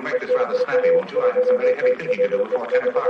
You'll make this rather snappy, won't you? I have some very heavy thinking to do before 10 o'clock.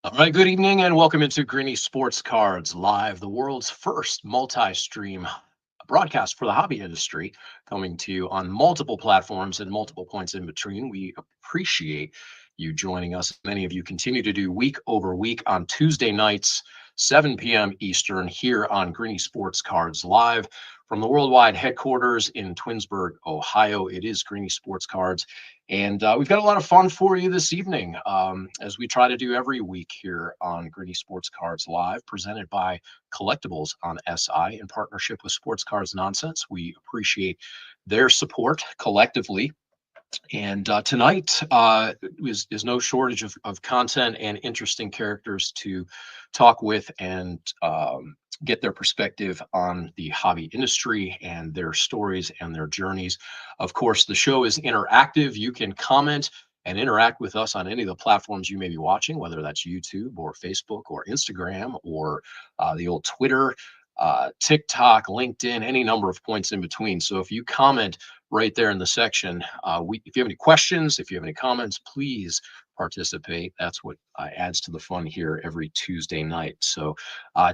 All right, good evening and welcome into Greenie Sports Cards Live, the world's first multi-stream broadcast for the hobby industry, coming to you on multiple platforms and multiple points in between. We appreciate you joining us. Many of you continue to do week over week on Tuesday nights, 7 p.m. Eastern, here on Greenie Sports Cards Live. From the worldwide headquarters in Twinsburg, Ohio, it is Greenie Sports Cards. And we've got a lot of fun for you this evening, as we try to do every week here on Greenie Sports Cards Live, presented by Collectibles on SI in partnership with Sports Cards Nonsense. We appreciate their support collectively. And tonight is no shortage of content and interesting characters to talk with and get their perspective on the hobby industry and their stories and their journeys. Of course, the show is interactive. You can comment and interact with us on any of the platforms you may be watching, whether that's YouTube or Facebook or Instagram or the old Twitter, TikTok, LinkedIn, any number of points in between. So if you comment right there in the section, if you have any questions, if you have any comments, please participate. That's what adds to the fun here every Tuesday night. So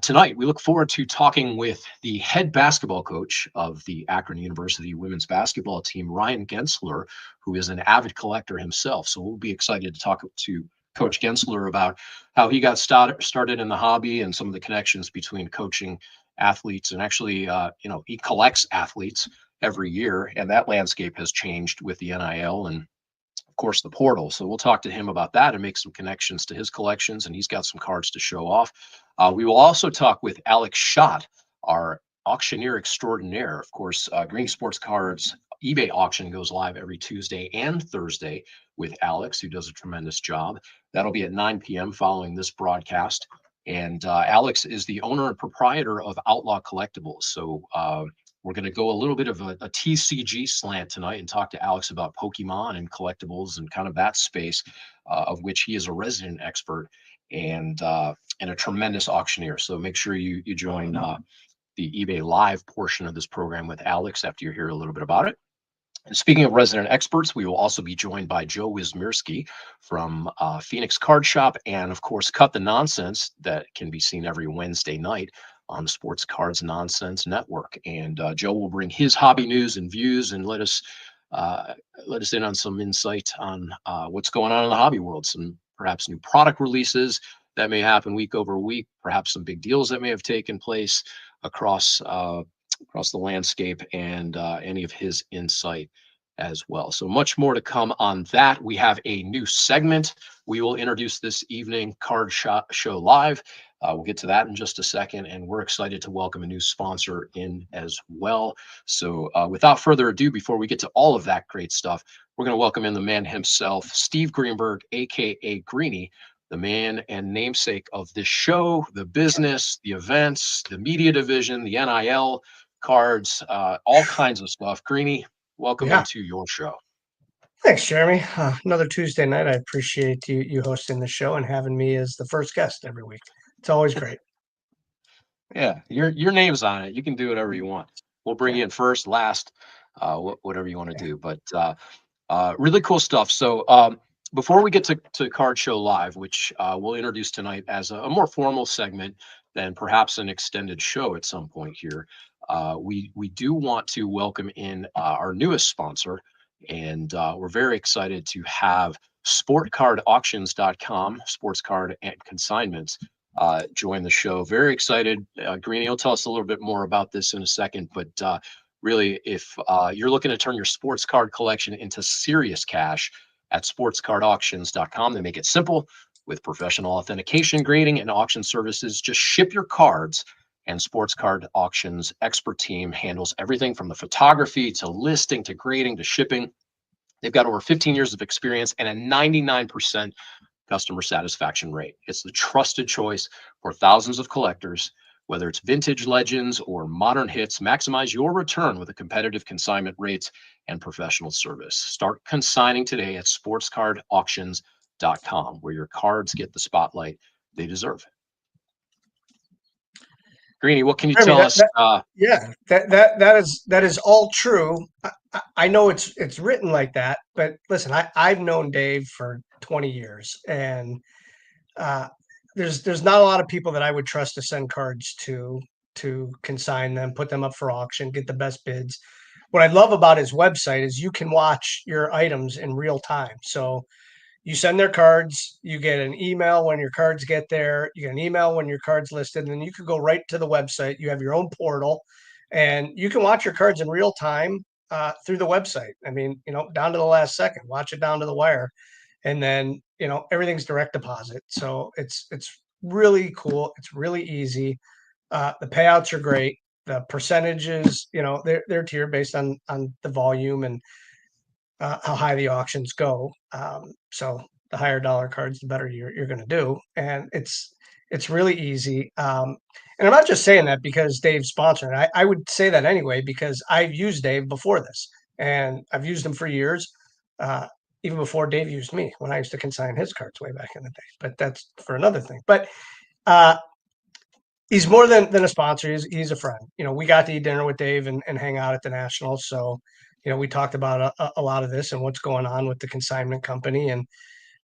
tonight we look forward to talking with the head basketball coach of the Akron University women's basketball team, Ryan Gensler, who is an avid collector himself. So we'll be excited to talk to Coach Gensler about how he got started in the hobby and some of the connections between coaching athletes. And actually, he collects athletes every year, and that landscape has changed with the NIL and of course the portal. So we'll talk to him about that and make some connections to his collections, and he's got some cards to show off. We will also talk with Alex Schacht, our auctioneer extraordinaire. Of course, Greenie Sports Cards eBay auction goes live every Tuesday and Thursday with Alex, who does a tremendous job. That'll be at 9 p.m. following this broadcast. And Alex is the owner and proprietor of Outlaw Collectibles. So we're going to go a little bit of a TCG slant tonight and talk to Alex about Pokemon and collectibles and kind of that space, of which he is a resident expert and a tremendous auctioneer. So make sure you join the eBay Live portion of this program with Alex after you hear a little bit about it. And speaking of resident experts, we will also be joined by Joe Wysmierski from Phoenix Card Shop, and of course, Cut the Nonsense, that can be seen every Wednesday night on the Sports Cards Nonsense Network. And Joe will bring his hobby news and views and let us in on some insight on what's going on in the hobby world, some perhaps new product releases that may happen week over week, perhaps some big deals that may have taken place across the landscape, and any of his insight as well. So much more to come on that. We have a new segment we will introduce this evening, Card Show Live. We'll get to that in just a second, and we're excited to welcome a new sponsor in as well. So without further ado, before we get to all of that great stuff, we're going to welcome in the man himself, Steve Greenberg, aka Greenie, the man and namesake of this show, the business, the events, the media division, the NIL cards, all kinds of stuff. Greenie, welcome Yeah. into your show. Thanks, Jeremy. Another Tuesday night. I appreciate you hosting the show and having me as the first guest every week. It's always great. Yeah, your name's on it. You can do whatever you want. We'll bring Okay. you in first, last, whatever you want to do. But really cool stuff. So before we get to Card Show Live, which we'll introduce tonight as a more formal segment than perhaps an extended show at some point here, we do want to welcome in our newest sponsor, and we're very excited to have sportcardauctions.com, sports card and consignments, join the show. Very excited. Greenie will tell us a little bit more about this in a second, but really, if you're looking to turn your sports card collection into serious cash at sportscardauctions.com, they make it simple with professional authentication, grading, and auction services. Just ship your cards, and Sports Card Auctions expert team handles everything from the photography to listing to grading to shipping. They've got over 15 years of experience and a 99% customer satisfaction rate. It's the trusted choice for thousands of collectors. Whether it's vintage legends or modern hits, maximize your return with a competitive consignment rates and professional service. Start consigning today at sportscardauctions.com, where your cards get the spotlight they deserve. Greenie, what can you tell us? Yeah, that is all true. I know it's written like that, but listen, I've known Dave for 20 years, and there's not a lot of people that I would trust to send cards to consign them, put them up for auction, get the best bids. What I love about his website is you can watch your items in real time. So you send their cards, you get an email when your cards get there, you get an email when your cards listed, and then you can go right to the website. You have your own portal, and you can watch your cards in real time through the website. I mean, down to the last second, watch it down to the wire, and then everything's direct deposit. So it's really cool. It's really easy. The payouts are great. The percentages, they're tiered based on the volume and how high the auctions go. So the higher dollar cards, the better you're going to do, and it's really easy. And I'm not just saying that because Dave's sponsoring. I would say that anyway because I've used Dave before this, and I've used him for years, even before Dave used me when I used to consign his cards way back in the day. But that's for another thing. But he's more than a sponsor. He's a friend. We got to eat dinner with Dave and hang out at the National. So, we talked about a lot of this and what's going on with the consignment company and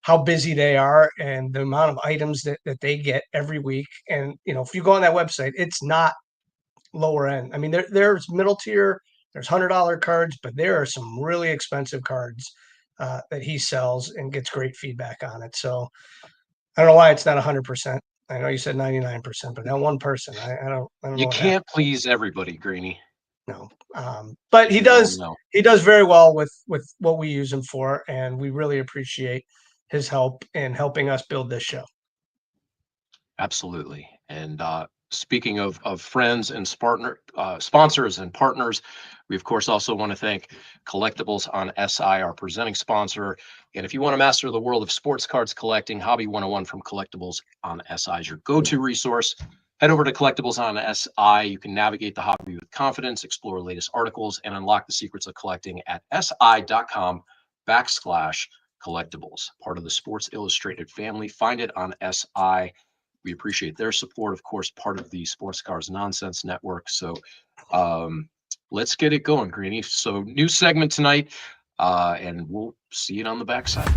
how busy they are and the amount of items that they get every week. And, if you go on that website, it's not lower end. I mean, there's middle tier, there's $100 cards, but there are some really expensive cards that he sells and gets great feedback on it. So I don't know why it's not 100%. I know you said 99%, but that one person, I don't know. You can't please everybody, Greenie. No, but he does very well with what we use him for, and we really appreciate his help in helping us build this show. Absolutely. And speaking of friends and sponsors and partners, we of course also want to thank Collectibles on SI, our presenting sponsor. And if you want to master the world of sports cards collecting, Hobby 101 from Collectibles on SI is your go-to resource. Head over to Collectibles on SI. You can navigate the hobby with confidence, explore the latest articles, and unlock the secrets of collecting at si.com/collectibles. Part of the Sports Illustrated family. Find it on SI. We appreciate their support, of course, part of the Sports Cars Nonsense Network. So let's get it going, Greenie. So new segment tonight, and we'll see it on the backside.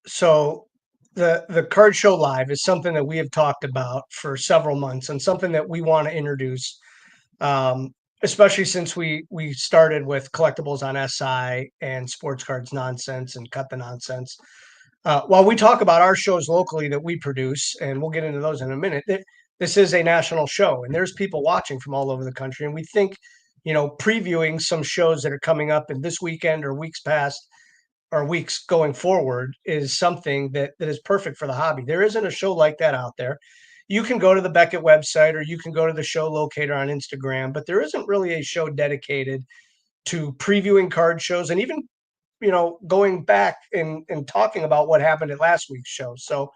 So the Card Show Live is something that we have talked about for several months and something that we want to introduce, especially since we started with Collectibles on SI and Sports Cards Nonsense and Cut the Nonsense. While we talk about our shows locally that we produce, and we'll get into those in a minute, this is a national show, and there's people watching from all over the country. And we think, previewing some shows that are coming up in this weekend or weeks past, or weeks going forward is something that is perfect for the hobby. There isn't a show like that out there. You can go to the Beckett website or you can go to the show locator on Instagram, but there isn't really a show dedicated to previewing card shows and even, going back and talking about what happened at last week's show. So,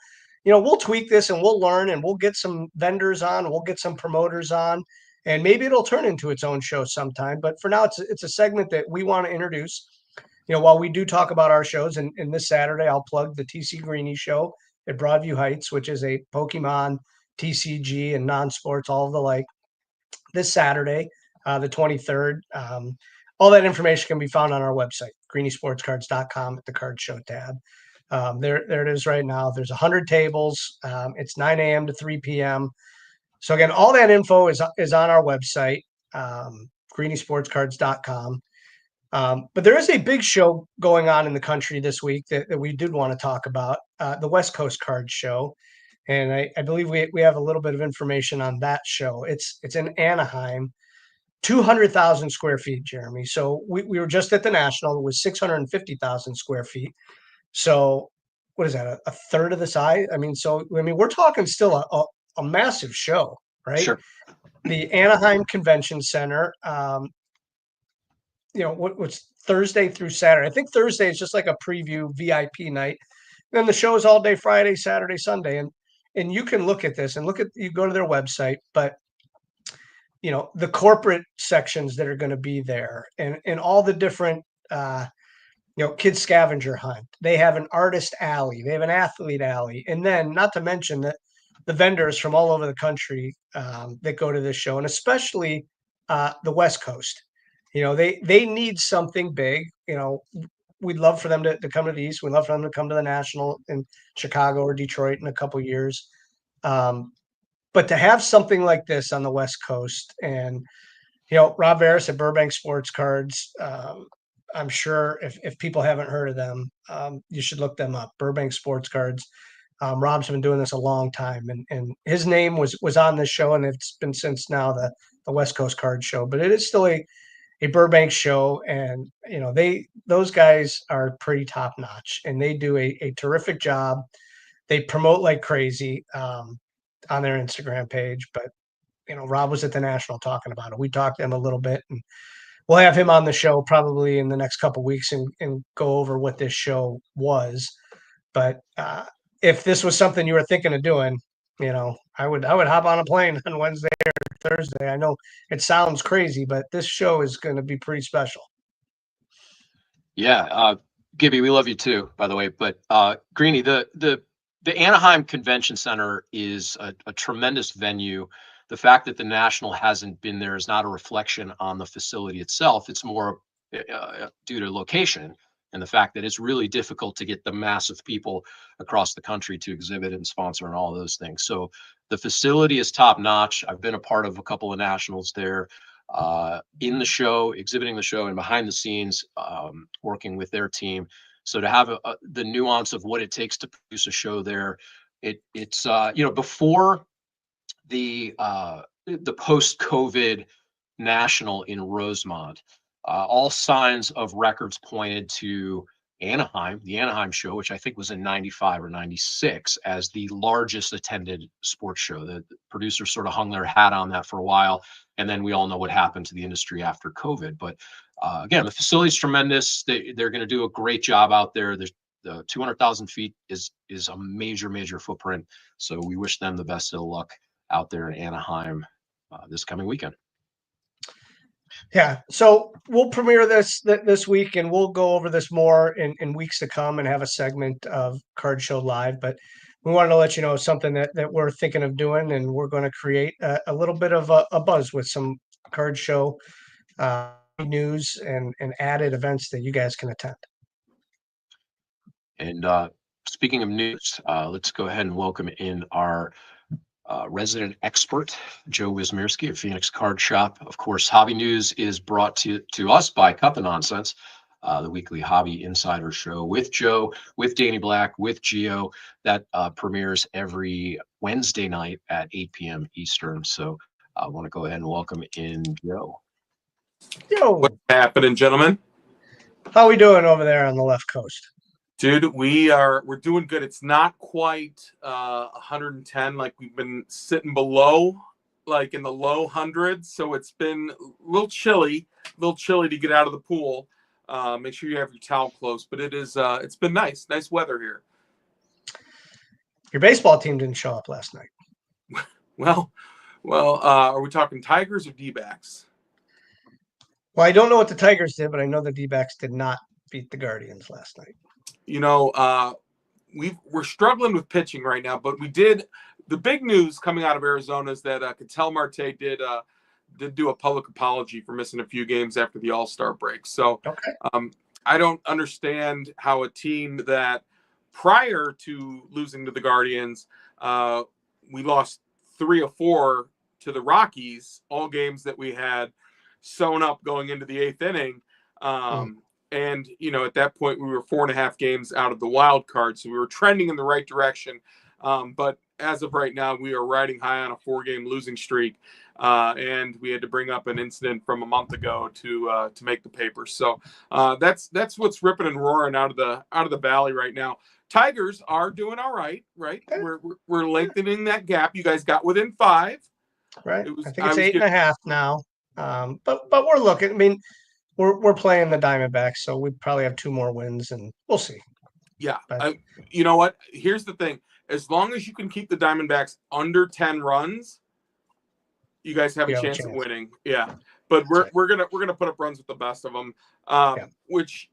we'll tweak this and we'll learn and we'll get some vendors on, we'll get some promoters on, and maybe it'll turn into its own show sometime. But for now, it's a segment that we want to introduce. While we do talk about our shows, and this Saturday I'll plug the TC Greenie show at Broadview Heights, which is a Pokemon, TCG, and non-sports, all of the like. This Saturday, the 23rd. All that information can be found on our website, greeniesportscards.com, at the card show tab. There it is right now. There's 100 tables. It's 9 a.m. to 3 p.m. So again, all that info is on our website, greeniesportscards.com. But there is a big show going on in the country this week that we did want to talk about, the West Coast Card Show. And I believe we have a little bit of information on that show. It's in Anaheim, 200,000 square feet, Jeremy. So we were just at the National. It was 650,000 square feet. So what is that, a third of the size? We're talking still a massive show, right? Sure. The Anaheim Convention Center, what's Thursday through Saturday. I think Thursday is just like a preview VIP night. Then the show is all day Friday, Saturday, Sunday. And you can look at this and you go to their website, but the corporate sections that are going to be there and all the different, kids scavenger hunt. They have an artist alley. They have an athlete alley. And then not to mention that the vendors from all over the country that go to this show, and especially the West Coast, they need something big. We'd love for them to come to the East. We'd love for them to come to the National in Chicago or Detroit in a couple of years. But to have something like this on the West Coast, and Rob Veras at Burbank Sports Cards, I'm sure if people haven't heard of them, you should look them up. Burbank Sports Cards. Rob's been doing this a long time, and his name was on this show, and it's been since now the West Coast Card Show. But it is still a Burbank show, and those guys are pretty top notch, and they do a terrific job. They promote like crazy on their Instagram page. But Rob was at the National talking about it. We talked to him a little bit, and we'll have him on the show probably in the next couple of weeks and go over what this show was. But if this was something you were thinking of doing, I would hop on a plane on Wednesday or Thursday. I know it sounds crazy, but this show is going to be pretty special. Yeah, Gibby, we love you too, by the way. But Greenie, the Anaheim Convention Center is a tremendous venue. The fact that the National hasn't been there is not a reflection on the facility itself. It's more due to location and the fact that it's really difficult to get the mass of people across the country to exhibit and sponsor and all those things. So the facility is top notch. I've been a part of a couple of Nationals there, in the show, exhibiting the show, and behind the scenes, working with their team. So to have the nuance of what it takes to produce a show there, it's before the post-COVID National in Rosemont, all signs of records pointed to Anaheim, the Anaheim show, which I think was in 95 or 96, as the largest attended sports show. The producers sort of hung their hat on that for a while. And then we all know what happened to the industry after COVID. But again, the facility's tremendous. They're going to do a great job out there. The 200,000 feet is a major footprint. So we wish them the best of luck out there in Anaheim this coming weekend. Yeah, so we'll premiere this week, and we'll go over this more in weeks to come and have a segment of Card Show Live. But we wanted to let you know something that we're thinking of doing, and we're going to create a little bit of a buzz with some Card Show news and added events that you guys can attend. And speaking of news, let's go ahead and welcome in our resident expert, Joe Wysmierski of Phoenix Card Shop. Of course, hobby news is brought to us by Cut the Nonsense, the weekly hobby insider show with Joe, with Danny Black, with Gio, that premieres every Wednesday night at 8 p.m. Eastern. So I want to go ahead and welcome in Joe. Yo, What's happening, gentlemen? How we doing over there on the left coast? Dude, we're doing good. It's not quite 110, like we've been sitting below, like in the low hundreds. So it's been a little chilly to get out of the pool. Make sure you have your towel close, but it's been nice weather here. Your baseball team didn't show up last night. Well, are we talking Tigers or D-backs? Well, I don't know what the Tigers did, but I know the D-backs did not beat the Guardians last night. We're struggling with pitching right now, but we did. The big news coming out of Arizona is that Ketel Marte did do a public apology for missing a few games after the All-Star break. So Okay. I don't understand how a team that prior to losing to the Guardians, we lost 3 or 4 to the Rockies, all games that we had sewn up going into the 8th inning. And, at that point, we were 4.5 games out of the wild card. So we were trending in the right direction. But as of right now, we are riding high on a 4-game losing streak. And we had to bring up an incident from a month ago to make the papers. So that's what's ripping and roaring out of the valley right now. Tigers are doing all right, right? We're lengthening that gap. You guys got within 5. Right. I think it's 8.5 now. But we're looking. I mean, we're playing the Diamondbacks, so we probably have 2 more wins, and we'll see. Yeah. You know what? Here's the thing. As long as you can keep the Diamondbacks under 10 runs, you guys have a chance at winning. Yeah. But we're gonna put up runs with the best of them. Which,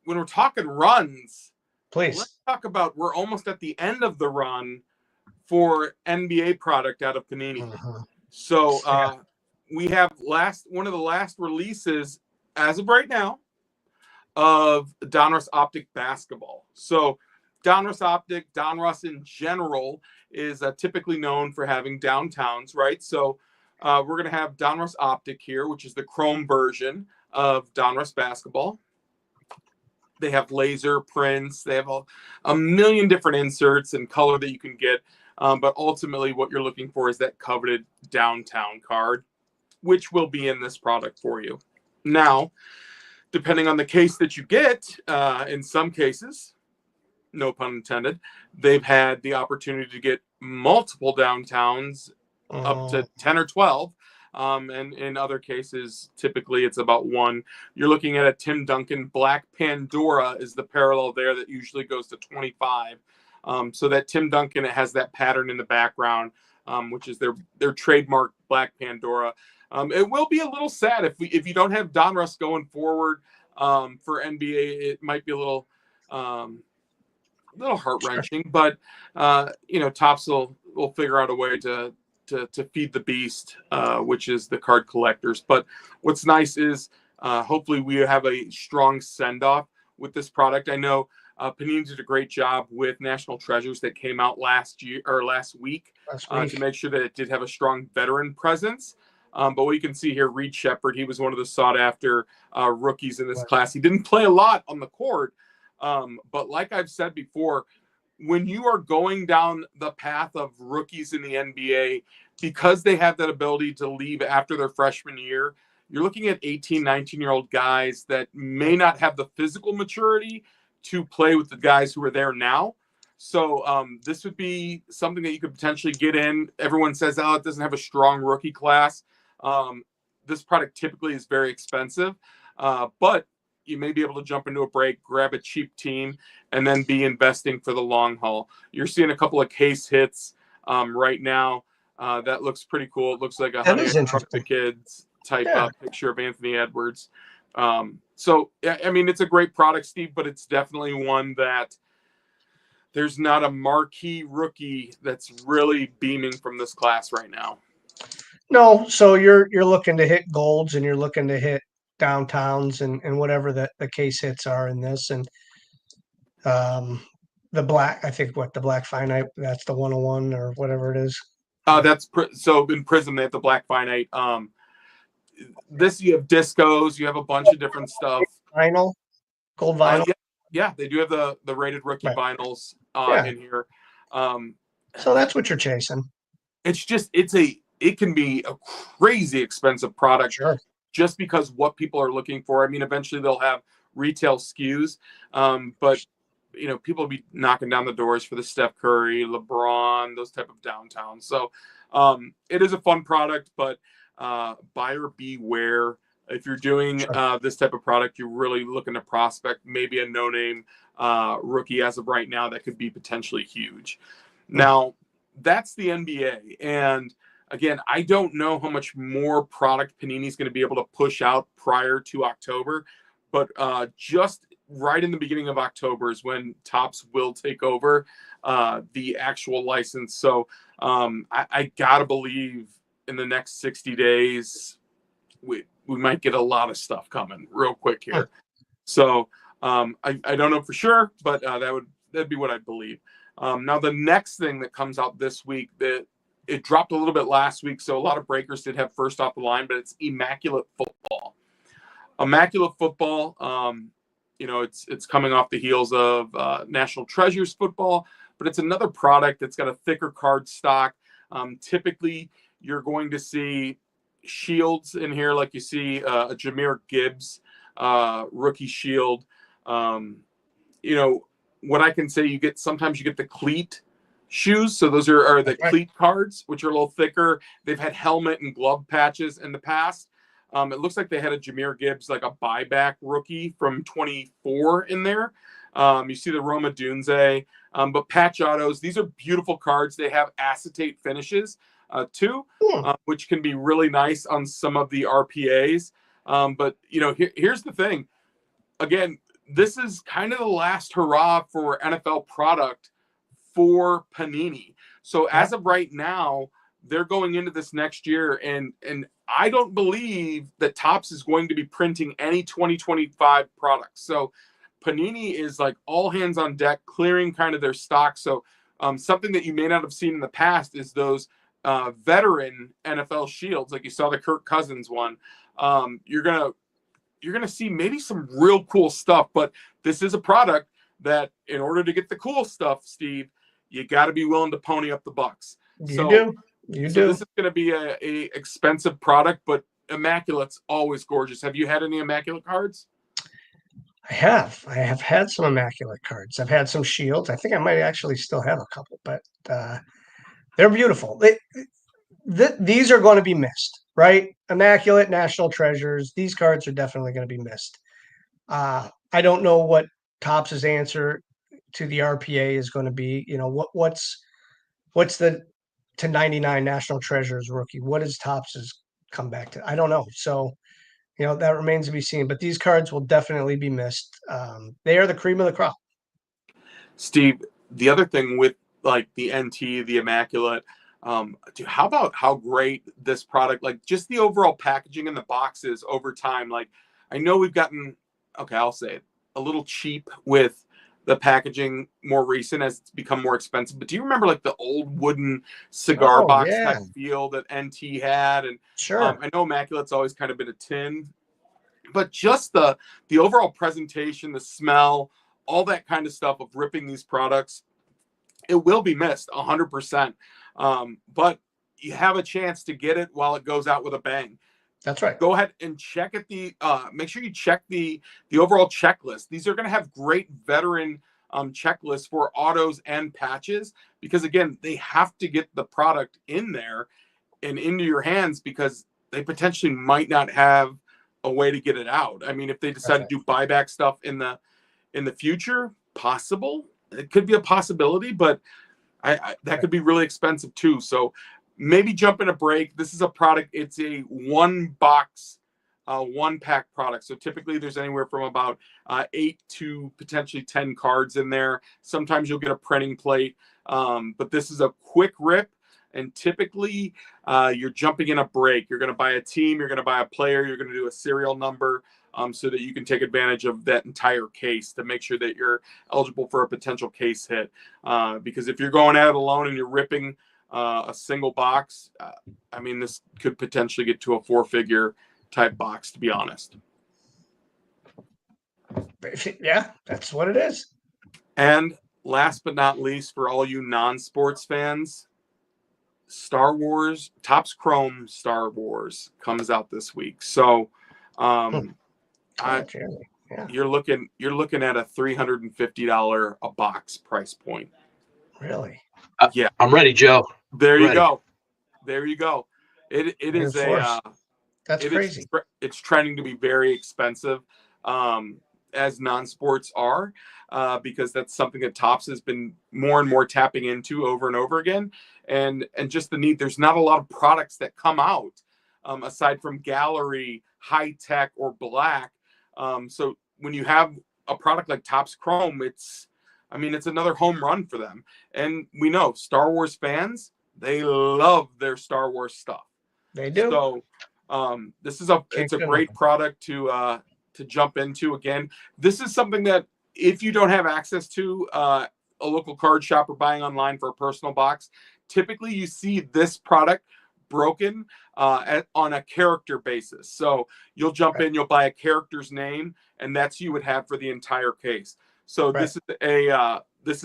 when we're talking runs, please let's talk about. We're almost at the end of the run for NBA product out of Panini. So we have one of the last releases as of right now of Donruss Optic basketball. So Donruss Optic, Donruss in general, is typically known for having downtowns, right? So we're going to have Donruss Optic here, which is the chrome version of Donruss basketball. They have laser prints. They have a million different inserts and color that you can get. But ultimately, what you're looking for is that coveted downtown card, which will be in this product for you. Now, depending on the case that you get, in some cases, no pun intended, they've had the opportunity to get multiple downtowns up to 10 or 12. And in other cases, typically it's about 1. You're looking at a Tim Duncan Black Pandora is the parallel there that usually goes to 25. So that Tim Duncan, it has that pattern in the background, which is their trademark Black Pandora. It will be a little sad if you don't have Donruss going forward for NBA. It might be a little heart-wrenching, but Topps will figure out a way to feed the beast, which is the card collectors. But what's nice is hopefully we have a strong send-off with this product. I know Panini did a great job with National Treasures that came out last week to make sure that it did have a strong veteran presence. But what you can see here, Reed Shepherd, he was one of the sought-after rookies in this class. He didn't play a lot on the court, but like I've said before, when you are going down the path of rookies in the NBA, because they have that ability to leave after their freshman year, you're looking at 18, 19-year-old guys that may not have the physical maturity to play with the guys who are there now. So this would be something that you could potentially get in. Everyone says, oh, it doesn't have a strong rookie class. This product typically is very expensive, but you may be able to jump into a break, grab a cheap team, and then be investing for the long haul. You're seeing a couple of case hits right now. That looks pretty cool. It looks like a Honey, I Shrunk the Kids type picture of Anthony Edwards. So, I mean, it's a great product, Steve, but it's definitely one that there's not a marquee rookie that's really beaming from this class right now. No, so you're looking to hit golds and you're looking to hit downtowns and whatever the case hits are in this. And the black, I think the black finite, that's the 101 or whatever it is. So in Prism they have the black finite. This you have discos, you have a bunch of different stuff. Vinyl, gold vinyl. Yeah, they do have the rated rookie vinyls in here. So that's what you're chasing. It's just it can be a crazy expensive product. Sure. Just because what people are looking for. I mean, eventually they'll have retail SKUs. But people will be knocking down the doors for the Steph Curry, LeBron, those type of downtown. So it is a fun product, but buyer beware. If you're doing this type of product, you're really looking to prospect maybe a no-name rookie as of right now that could be potentially huge. Now, that's the NBA. And again, I don't know how much more product Panini is going to be able to push out prior to October, but just right in the beginning of October is when Topps will take over the actual license. So I got to believe in the next 60 days, we might get a lot of stuff coming real quick here. So I don't know for sure, but that'd be what I believe. Now, the next thing that comes out this week, that it dropped a little bit last week, so a lot of breakers did have first off the line, but it's Immaculate Football. Immaculate Football, it's coming off the heels of National Treasures Football, but it's another product that's got a thicker card stock. Typically, you're going to see shields in here, like you see a Jahmyr Gibbs rookie shield. What I can say, sometimes you get the cleat shoes. So those are the cleat cards, which are a little thicker. They've had helmet and glove patches in the past. It looks like they had a Jahmyr Gibbs, like a buyback rookie from 24 in there. You see the Roma Dunze, but patch autos. These are beautiful cards. They have acetate finishes too, which can be really nice on some of the RPAs. But here's the thing. Again, this is kind of the last hurrah for NFL product for Panini. So as of right now, they're going into this next year, and I don't believe that Topps is going to be printing any 2025 products. So Panini is like all hands on deck, clearing kind of their stock. So something that you may not have seen in the past is those veteran NFL shields, like you saw the Kirk Cousins one. You're gonna see maybe some real cool stuff, but this is a product that, in order to get the cool stuff, Steve, you got to be willing to pony up the bucks. You do. This is going to be a expensive product, but Immaculate's always gorgeous. Have you had any Immaculate cards? I have had some Immaculate cards. I've had some shields. I think I might actually still have a couple, but they're beautiful. These are going to be missed, right? Immaculate, National Treasures. These cards are definitely going to be missed. I don't know what Topps' answer to the RPA is going to be. What's the to 99 National Treasures rookie? What is Topps' come back to? I don't know. So, that remains to be seen. But these cards will definitely be missed. They are the cream of the crop. Steve, the other thing with like the NT, the Immaculate, how about how great this product, like just the overall packaging and the boxes over time. Like, I know we've gotten, I'll say it, a little cheap with the packaging more recent as it's become more expensive. But do you remember like the old wooden cigar box type feel that NT had? And sure, I know Immaculate's always kind of been a tin, but just the overall presentation, the smell, all that kind of stuff of ripping these products, it will be missed 100%. But you have a chance to get it while it goes out with a bang. That's right. Go ahead and check at make sure you check the overall checklist. These are going to have great veteran checklists for autos and patches, because again, they have to get the product in there and into your hands, because they potentially might not have a way to get it out. I mean, if they decide to do buyback stuff in the future, possible. It could be a possibility, but that could be really expensive too. So maybe jump in a break. This is a product. It's a one box, one pack product. So typically there's anywhere from about 8 to potentially 10 cards in there. Sometimes you'll get a printing plate, but this is a quick rip. And typically you're jumping in a break. You're going to buy a team. You're going to buy a player. You're going to do a serial number so that you can take advantage of that entire case to make sure that you're eligible for a potential case hit. Because if you're going at it alone and you're ripping a single box, I mean, this could potentially get to a 4-figure type box, to be honest. Yeah, that's what it is. And last but not least, for all you non-sports fans, Star Wars, Topps Chrome Star Wars comes out this week. So Yeah. you're looking at a $350 a box price point. Really? Yeah. I'm ready, Joe. There you Ready. go. There you go. It is That's crazy. It's trending to be very expensive, as non-sports are, because that's something that Topps has been more and more tapping into over and over again, and just the need. There's not a lot of products that come out, aside from gallery, high tech, or black. So when you have a product like Topps Chrome, it's another home run for them. And we know Star Wars fans, they love their Star Wars stuff. They do. So it's a great product to jump into. Again, this is something that if you don't have access to a local card shop or buying online for a personal box, typically you see this product broken on a character basis. So you'll jump in, you'll buy a character's name, and that's you would have for the entire case. So this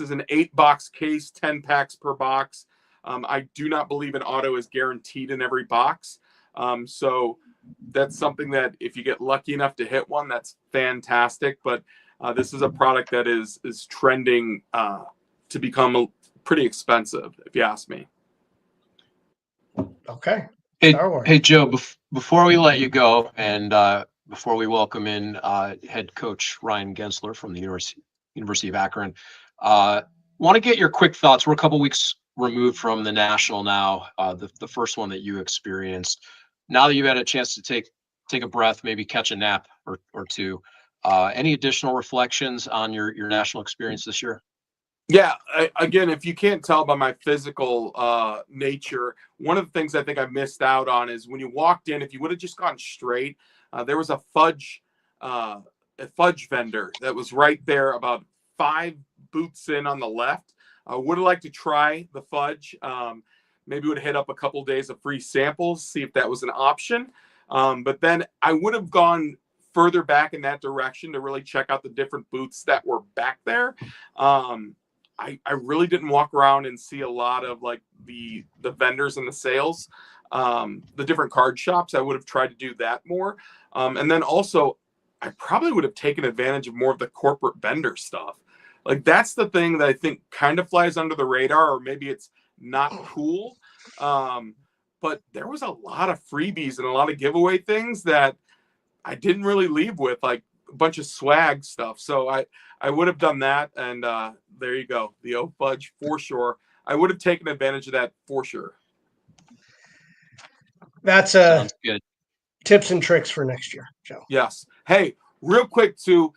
is an 8-box case, 10 packs per box. I do not believe an auto is guaranteed in every box. So that's something that if you get lucky enough to hit one, that's fantastic. But this is a product that is trending to become pretty expensive, if you ask me. Okay. Hey Joe, before we let you go and before we welcome in head coach Ryan Gensler from the University of Akron, want to get your quick thoughts. We're a couple weeks removed from the National now, the first one that you experienced. Now that you've had a chance to take a breath, maybe catch a nap or two, any additional reflections on your National experience this year? Yeah, again, if you can't tell by my physical nature, one of the things I think I missed out on is when you walked in, if you would have just gone straight, there was a fudge vendor that was right there about 5 booths in on the left. I would have liked to try the fudge. Maybe would have hit up a couple days of free samples, see if that was an option. But then I would have gone further back in that direction to really check out the different booths that were back there. I really didn't walk around and see a lot of like the vendors and the sales, the different card shops. I would have tried to do that more. And then also I probably would have taken advantage of more of the corporate vendor stuff. Like that's the thing that I think kind of flies under the radar, or maybe it's not cool. But there was a lot of freebies and a lot of giveaway things that I didn't really leave with, like a bunch of swag stuff. So I would have done that. And there you go. The O Fudge for sure. I would have taken advantage of that for sure. That's Sounds good. Tips and tricks for next year, Joe. Yes. Hey, real quick too,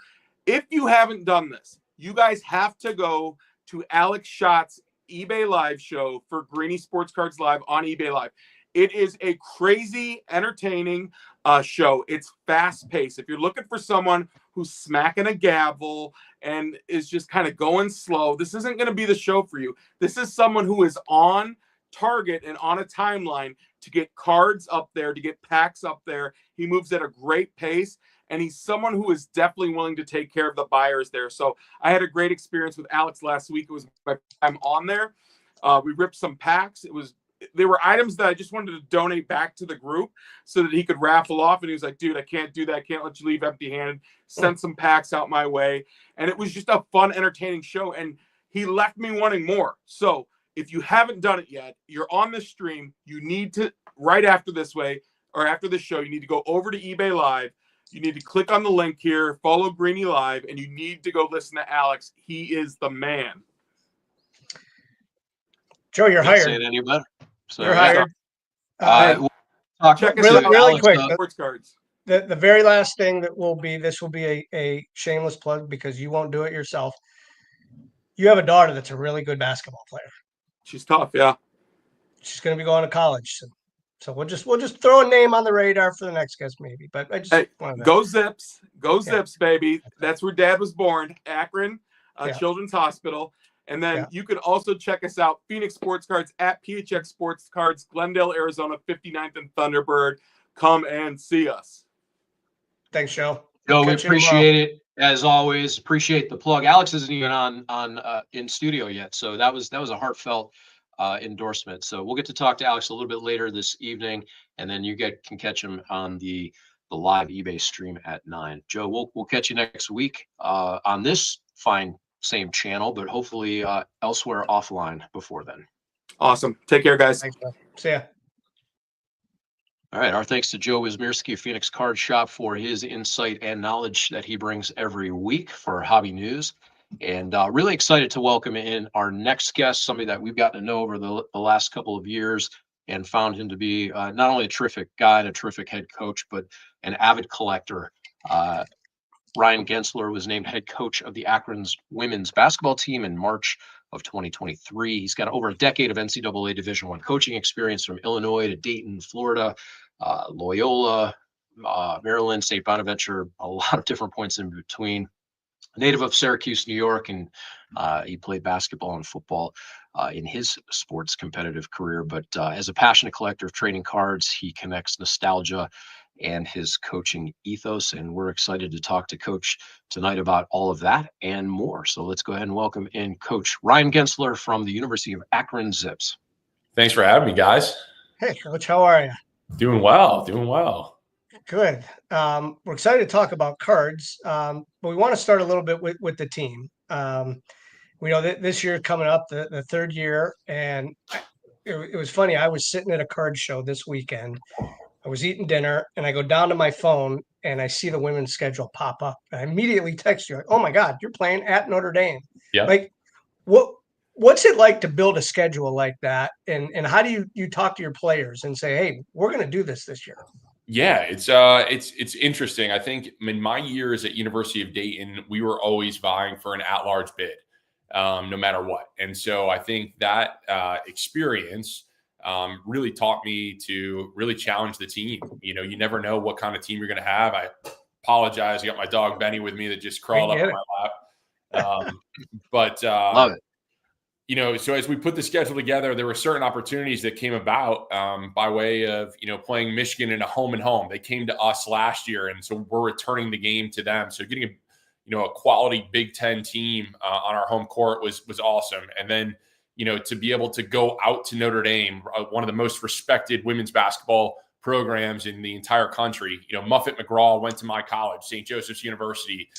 if you haven't done this, you guys have to go to Alex Schott's eBay Live show for Greenie Sports Cards Live on eBay Live. It is a crazy, entertaining show. It's fast-paced. If you're looking for someone who's smacking a gavel and is just kind of going slow, this isn't going to be the show for you. This is someone who is on target and on a timeline to get cards up there, to get packs up there. He moves at a great pace, and he's someone who is definitely willing to take care of the buyers there. So I had a great experience with Alex last week. It was my time on there. We ripped some packs. There were items that I just wanted to donate back to the group so that he could raffle off. And he was like, dude, I can't do that. I can't let you leave empty-handed. Send some packs out my way. And it was just a fun, entertaining show. And he left me wanting more. So if you haven't done it yet, you're on the stream. You need to, right after this after this show, you need to go over to eBay Live. You need to click on the link here, follow Greenie Live, and you need to go listen to Alex. He is the man. Joe, you're Can't hired. say it any better. So, You're hired. We'll talk Check us really, out. really Alex, quick. Sports Cards. The very last thing that will be a shameless plug because you won't do it yourself. You have a daughter that's a really good basketball player. She's tough, yeah. She's going to be going to college soon. So we'll just throw a name on the radar for the next guest, maybe. But I just wanted to... Go Zips, baby. That's where Dad was born, Akron Children's Hospital. And then you can also check us out, Phoenix Sports Cards at PHX Sports Cards, Glendale, Arizona, 59th and Thunderbird. Come and see us. Thanks, Joe. Joe, we appreciate it as always. Appreciate the plug. Alex isn't even on in studio yet, so that was a heartfelt endorsement. So we'll get to talk to Alex a little bit later this evening, and then you can catch him on the the live eBay stream at 9. Joe, we'll catch you next week on this fine same channel, but hopefully elsewhere offline before then. Awesome. Take care, guys. Thanks, man. See ya. All right. Our thanks to Joe Wysmierski of Phoenix Card Shop for his insight and knowledge that he brings every week for hobby news. And really excited to welcome in our next guest, somebody that we've gotten to know over the last couple of years and found him to be not only a terrific guy and a terrific head coach, but an avid collector. Ryan Gensler was named head coach of the Akron's women's basketball team in March of 2023. He's got over a decade of NCAA Division I coaching experience from Illinois to Dayton, Florida, Loyola, Maryland, State Bonaventure, a lot of different points in between. Native of Syracuse, New York, and he played basketball and football in his sports competitive career. But as a passionate collector of trading cards, he connects nostalgia and his coaching ethos. And we're excited to talk to Coach tonight about all of that and more. So let's go ahead and welcome in Coach Ryan Gensler from the University of Akron Zips. Thanks for having me, guys. Hey, Coach, how are you? Doing well, doing well. Good. We're excited to talk about cards, but we want to start a little bit with the team. We know that this year coming up, the third year, and it was funny. I was sitting at a card show this weekend. I was eating dinner, and I go down to my phone, and I see the women's schedule pop up. I immediately text you, like, "Oh my God, you're playing at Notre Dame!" Yeah. Like, what's it like to build a schedule like that, and how do you talk to your players and say, "Hey, we're going to do this year"? Yeah, it's interesting. I think in my years at University of Dayton, we were always vying for an at-large bid, no matter what. And so I think that experience really taught me to really challenge the team. You know, you never know what kind of team you're going to have. I apologize. I got my dog Benny with me that just crawled up on my lap. But Love it. you know, so as we put the schedule together, there were certain opportunities that came about by way of, you know, playing Michigan in a home and home. They came to us last year, and so we're returning the game to them. So getting a quality Big Ten team on our home court was awesome. And then, you know, to be able to go out to Notre Dame, one of the most respected women's basketball programs in the entire country. You know, Muffet McGraw went to my college, St. Joseph's University.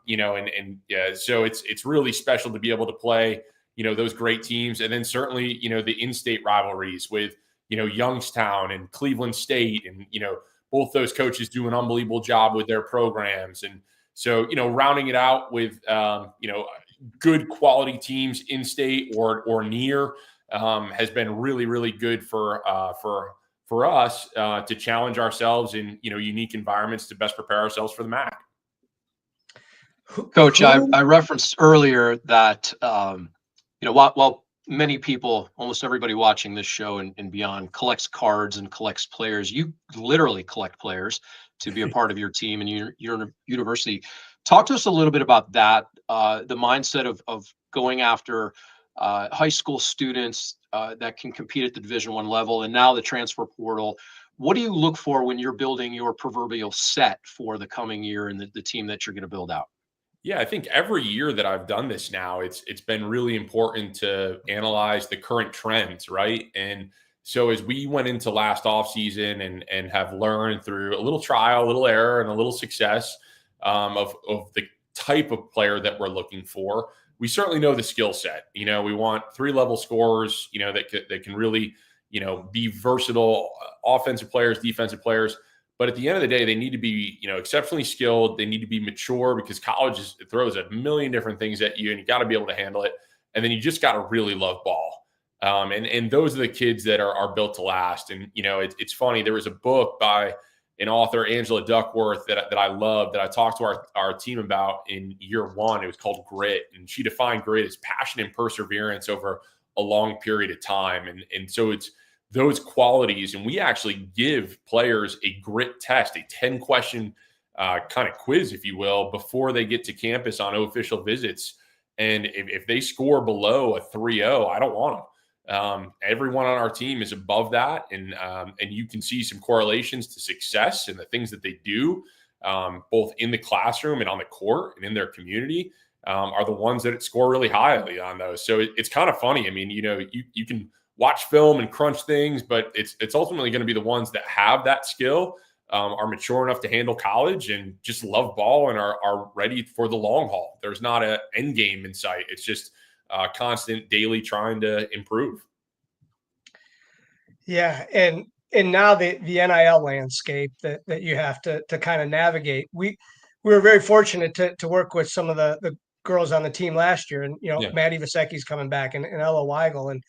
You know, and yeah, so it's really special to be able to play, you know, those great teams. And then certainly, you know, the in-state rivalries with, you know, Youngstown and Cleveland State, and, you know, both those coaches do an unbelievable job with their programs. And so, you know, rounding it out with, you know, good quality teams in-state or near has been really, really good for us to challenge ourselves in, you know, unique environments to best prepare ourselves for the MAC. Coach, I referenced earlier that, you know, while many people, almost everybody watching this show and beyond, collects cards and collects players, you literally collect players to be a part of your team and your university. Talk to us a little bit about that, the mindset of going after high school students that can compete at the Division I level, and now the transfer portal. What do you look for when you're building your proverbial set for the coming year and the team that you're going to build out? Yeah, I think every year that I've done this now, it's been really important to analyze the current trends, right? And so as we went into last offseason and have learned through a little trial, a little error, and a little success of the type of player that we're looking for, we certainly know the skill set. You know, we want 3-level scorers, you know, that can really, you know, be versatile offensive players, defensive players. But at the end of the day, they need to be, you know, exceptionally skilled. They need to be mature, because college throws a million different things at you, and you got to be able to handle it. And then you just got to really love ball. And those are the kids that are built to last. And, you know, it's funny. There was a book by an author, Angela Duckworth, that I love, that I talked to our team about in year one. It was called Grit. And she defined grit as passion and perseverance over a long period of time. And so it's those qualities. And we actually give players a grit test, a 10-question kind of quiz, if you will, before they get to campus on official visits. And if they score below a 3.0, I don't want them. Everyone on our team is above that. And you can see some correlations to success and the things that they do, both in the classroom and on the court and in their community, are the ones that score really highly on those. So it's kind of funny. I mean, you know, you can watch film and crunch things, but it's ultimately going to be the ones that have that skill are mature enough to handle college and just love ball and are ready for the long haul. There's not an end game in sight. It's just constant daily trying to improve. Yeah, and now the NIL landscape that you have to kind of navigate. We were very fortunate to work with some of the girls on the team last year, and Yeah. Maddie Vasecki's coming back, and Ella Weigel, and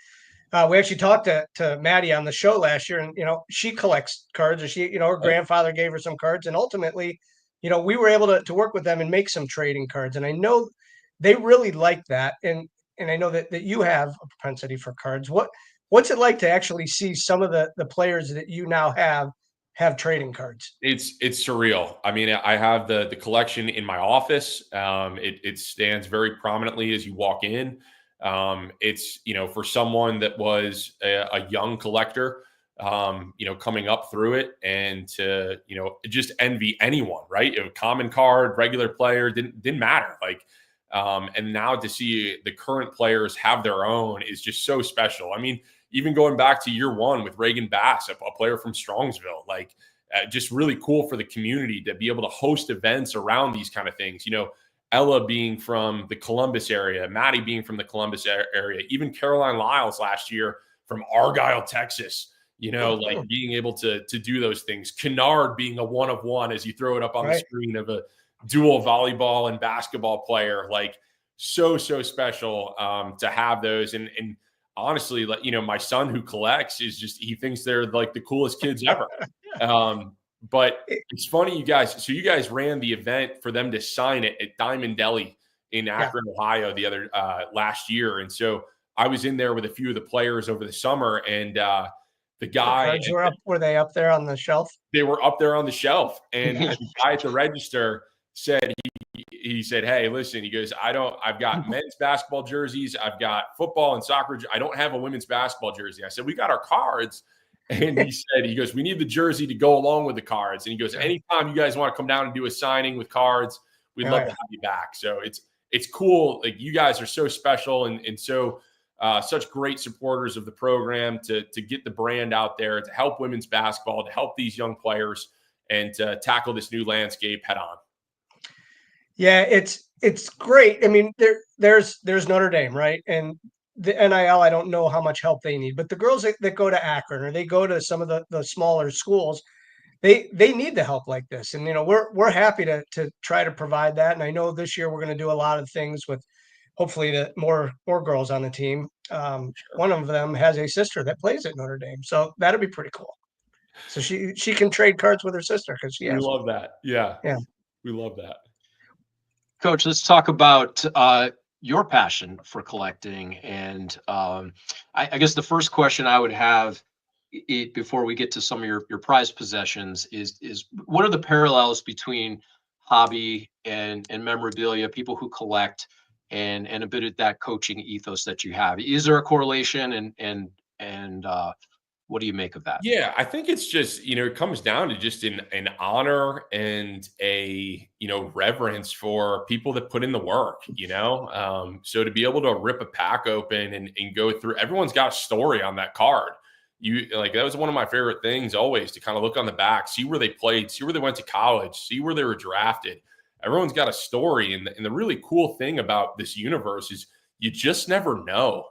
we actually talked to Maddie on the show last year, and she collects cards, or she her grandfather gave her some cards, and ultimately, we were able to work with them and make some trading cards, and I know they really like that, and I know that you have a propensity for cards. What's it like to actually see some of the players that you now have trading cards? It's surreal. I mean, I have the collection in my office. It stands very prominently as you walk in. It's, for someone that was a young collector, coming up through it, and to, just envy anyone, right? A common card, regular player, didn't matter. And now to see the current players have their own is just so special. I mean, even going back to year one with Reagan Bass, a player from Strongsville, just really cool for the community to be able to host events around these kind of things. Ella being from the Columbus area, Maddie being from the Columbus area, even Caroline Lyles last year from Argyle, Texas, being able to do those things. Kennard being a one of one, as you throw it up on the screen, of a dual volleyball and basketball player. So special to have those. And honestly, my son who collects he thinks they're the coolest kids ever. But it's funny, you guys ran the event for them to sign it at Diamond Deli in Akron, Ohio last year. And so I was in there with a few of the players over the summer, and the guy, were they up there on the shelf? They were up there on the shelf, and the guy at the register said, he said, "Hey, listen," he goes, I've got men's basketball jerseys, I've got football and soccer. I don't have a women's basketball jersey. I said, "We got our cards." And he goes, "We need the jersey to go along with the cards." And he goes, "Anytime you guys want to come down and do a signing with cards, we'd love to have you back." So it's cool. You guys are so special, and so such great supporters of the program to get the brand out there, to help women's basketball, to help these young players, and to tackle this new landscape head on. Yeah, it's great. I mean, there's Notre Dame, right? And the NIL, I don't know how much help they need, but the girls that go to Akron, or they go to some of the smaller schools, they need the help like this. And we're happy to try to provide that. And I know this year we're going to do a lot of things with hopefully more girls on the team. One of them has a sister that plays at Notre Dame, so that'll be pretty cool. So she can trade cards with her sister because she has. We love that. Yeah, we love that. Coach, let's talk about your passion for collecting. And I guess the first question I would have before we get to some of your prized possessions is what are the parallels between hobby and memorabilia, people who collect, and a bit of that coaching ethos that you have? Is there a correlation, and what do you make of that? Yeah, I think it's just, it comes down to just an honor and a, reverence for people that put in the work, so to be able to rip a pack open and go through, everyone's got a story on that card. That was one of my favorite things always, to kind of look on the back, see where they played, see where they went to college, see where they were drafted. Everyone's got a story. And the really cool thing about this universe is you just never know.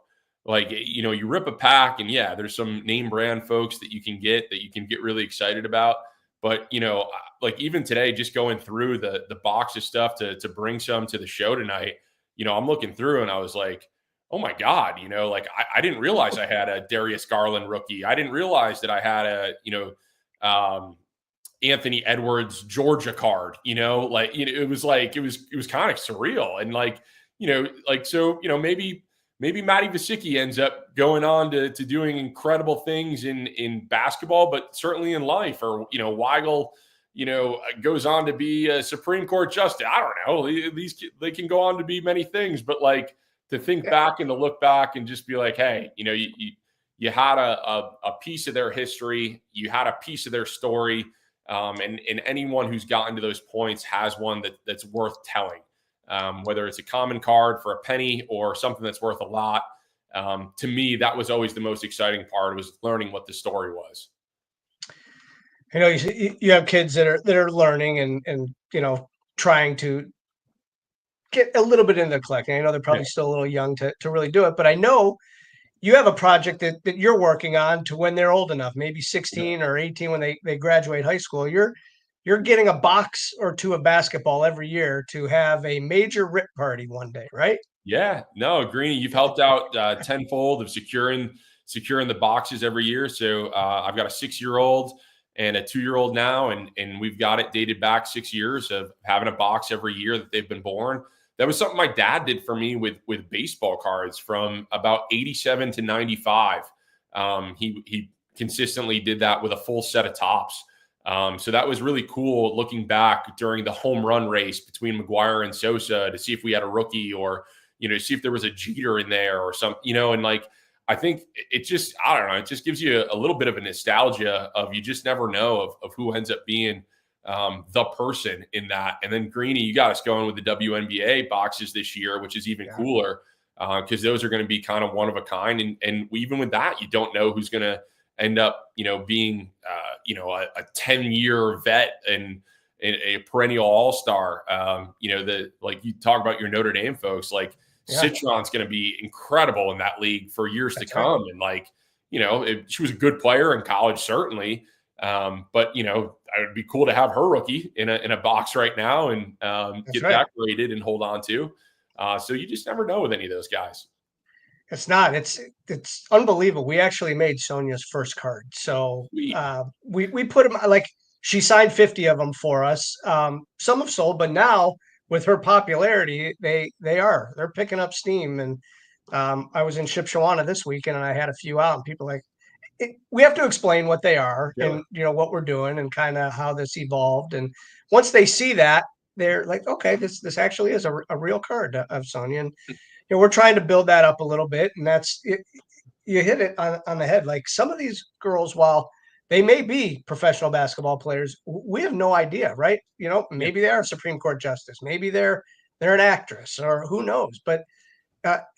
You rip a pack, and there's some name brand folks that you can get really excited about. But, even today, just going through the box of stuff to bring some to the show tonight, I'm looking through and I was like, oh my God, I didn't realize I had a Darius Garland rookie. I didn't realize that I had a, Anthony Edwards Georgia card, it was kind of surreal. And so, maybe Maddie Vasecki ends up going on to doing incredible things in basketball, but certainly in life. Or, Weigel, goes on to be a Supreme Court justice. I don't know. They can go on to be many things, but to think back and to look back and just be like, hey, you had a piece of their history, you had a piece of their story. And anyone who's gotten to those points has one that's worth telling. Whether it's a common card for a penny or something that's worth a lot. To me, that was always the most exciting part, was learning what the story was. I know you have kids that are learning and trying to get a little bit into collecting. I know they're Yeah. probably still a little young to really do it, but I know you have a project that you're working on to when they're old enough, maybe 16 or 18 when they graduate high school. You're getting a box or two of basketball every year to have a major rip party one day, right? Yeah, no, Greenie, you've helped out tenfold of securing the boxes every year. So I've got a 6-year-old and a 2-year-old now, and we've got it dated back 6 years of having a box every year that they've been born. That was something my dad did for me with baseball cards from about 87 to 95. He consistently did that with a full set of tops. So that was really cool looking back during the home run race between McGuire and Sosa to see if we had a rookie or see if there was a Jeter in there or some, and like, I think it just, I don't know, it just gives you a little bit of a nostalgia of you just never know of who ends up being the person in that. And then Greenie, you got us going with the WNBA boxes this year, which is even cooler because those are going to be kind of one of a kind. And even with that, you don't know who's going to end up, being, a 10-year vet and a perennial all-star. Like you talk about your Notre Dame folks, like Citron's going to be incredible in that league for years to come. Right. And like, she was a good player in college, certainly. But it would be cool to have her rookie in a box right now and get that graded and hold on to. So you just never know with any of those guys. It's not. It's unbelievable. We actually made Sonia's first card. So we put them like she signed 50 of them for us. Some have sold, but now with her popularity, they're picking up steam. And I was in Shipshawana this weekend and I had a few out and people we have to explain what they are and what we're doing and kind of how this evolved. And once they see that, they're like, okay, this actually is a real card of Sonia. And we're trying to build that up a little bit, and that's it. You hit it on the head. Like some of these girls, while they may be professional basketball players, we have no idea, right? Maybe they are a Supreme Court justice, maybe they're an actress, or who knows. But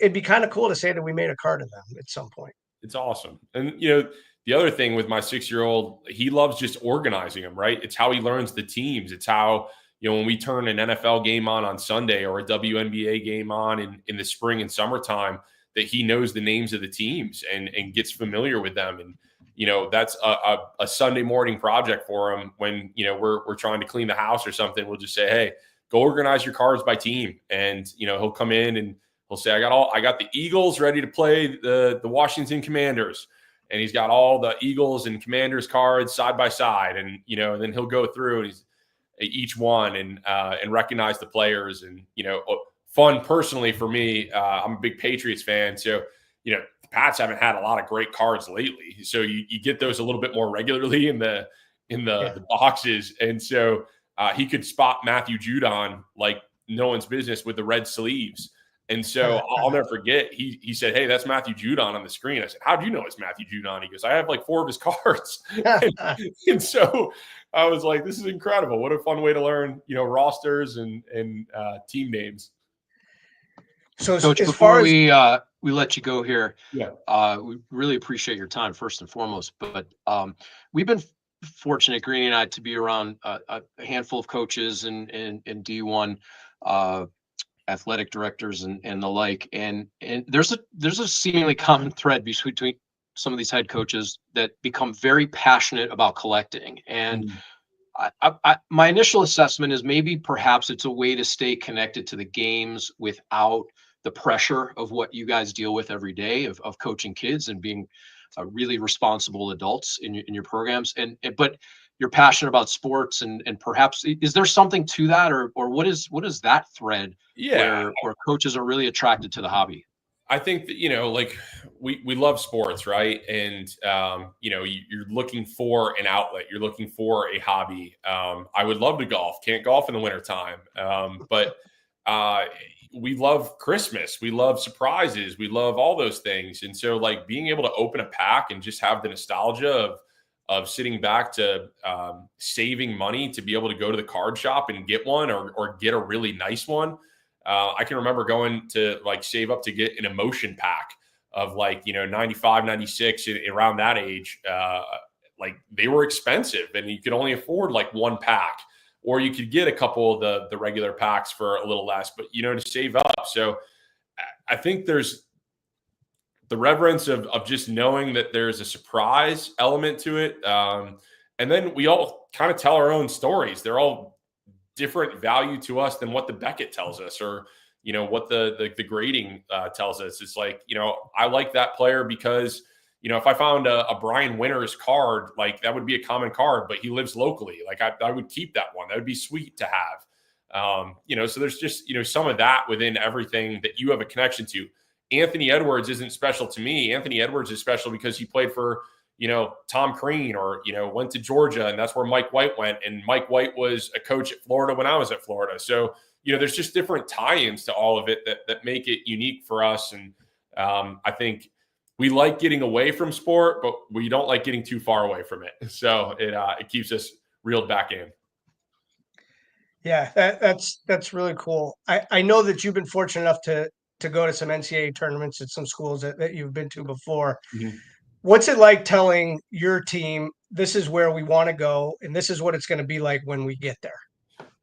it'd be kind of cool to say that we made a card of them at some point. It's awesome. And the other thing with my 6-year-old, he loves just organizing them, right? It's how he learns the teams. It's how when we turn an NFL game on Sunday or a WNBA game on in the spring and summertime, that he knows the names of the teams and gets familiar with them. And, that's a Sunday morning project for him when, we're trying to clean the house or something. We'll just say, hey, go organize your cards by team. And, he'll come in and he'll say, I got the Eagles ready to play the Washington Commanders. And he's got all the Eagles and Commanders cards side by side. And, and then he'll go through and each one and recognize the players and, fun personally for me. I'm a big Patriots fan. So, the Pats haven't had a lot of great cards lately. So you get those a little bit more regularly in the boxes. And so he could spot Matthew Judon like no one's business with the red sleeves. And so I'll never forget, he said, hey, that's Matthew Judon on the screen. I said, how do you know it's Matthew Judon? He goes, I have like 4 of his cards. and so I was like, this is incredible. What a fun way to learn, rosters and team names. So Coach, as before far as we let you go here, we really appreciate your time first and foremost. But we've been fortunate, Greenie and I, to be around a handful of coaches and D1 athletic directors and the like, and there's a seemingly common thread between some of these head coaches that become very passionate about collecting. And my initial assessment is maybe perhaps it's a way to stay connected to the games without the pressure of what you guys deal with every day of coaching kids and being really responsible adults in your programs. But you're passionate about sports and perhaps is there something to that or what is that thread where coaches are really attracted to the hobby? I think that, like we love sports, right? And, you're looking for an outlet. You're looking for a hobby. I would love to golf. Can't golf in the wintertime. But we love Christmas. We love surprises. We love all those things. And so like being able to open a pack and just have the nostalgia of sitting back to saving money to be able to go to the card shop and get one or get a really nice one. I can remember going to like save up to get an emotion pack of like, 95, 96 around that age like they were expensive and you could only afford like one pack, or you could get a couple of the regular packs for a little less, but to save up. So I think there's the reverence of just knowing that there's a surprise element to it. And then we all kind of tell our own stories. They're all different value to us than what the Beckett tells us, or what the grading tells us. It's like, I like that player because if I found a Brian Winters card, like that would be a common card, but he lives locally. Like I would keep that one. That would be sweet to have. So there's just some of that within everything that you have a connection to. Anthony Edwards isn't special to me. Anthony Edwards is special because he played for Tom Crean, or went to Georgia, and that's where Mike White went. And Mike White was a coach at Florida when I was at Florida. So there's just different tie-ins to all of it that make it unique for us. And I think we like getting away from sport, but we don't like getting too far away from it. So it keeps us reeled back in. Yeah, that's really cool. I know that you've been fortunate enough to go to some NCAA tournaments at some schools that you've been to before. Mm-hmm. What's it like telling your team, this is where we want to go, and this is what it's going to be like when we get there?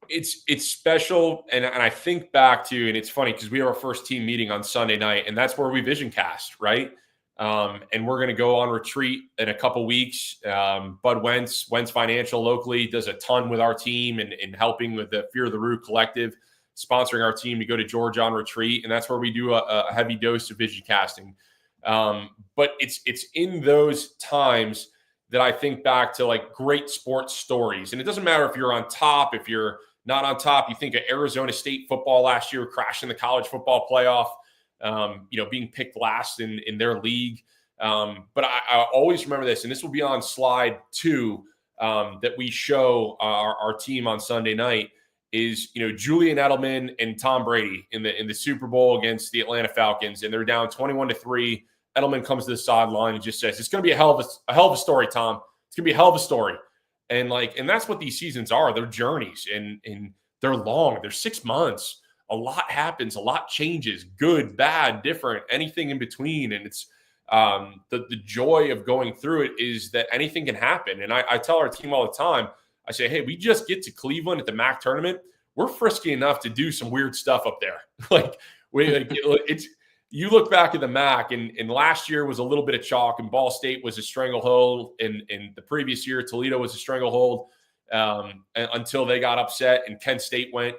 It's special. And I think back to, and it's funny because we have our first team meeting on Sunday night, and that's where we vision cast, right? And we're going to go on retreat in a couple weeks. Bud Wentz Financial locally does a ton with our team and helping with the Fear of the Root Collective, sponsoring our team to go to Georgia on retreat. And that's where we do a heavy dose of vision casting. But it's in those times that I think back to like great sports stories. And it doesn't matter if you're on top, if you're not on top. You think of Arizona State football last year, crashing the college football playoff, being picked last in their league. But I always remember this, and this will be on slide 2 that we show our team on Sunday night, is Julian Edelman and Tom Brady in the Super Bowl against the Atlanta Falcons, and they're down 21-3. Edelman comes to the sideline and just says, "It's going to be a hell of a story, Tom. It's going to be a hell of a story." And that's what these seasons are. They're journeys, and they're long. They're 6 months. A lot happens. A lot changes. Good, bad, different, anything in between. And it's the joy of going through it is that anything can happen. And I tell our team all the time, I say, hey, we just get to Cleveland at the MAC tournament. We're frisky enough to do some weird stuff up there. You look back at the MAC, and last year was a little bit of chalk, and Ball State was a stranglehold. And the previous year, Toledo was a stranglehold until they got upset and Kent State went.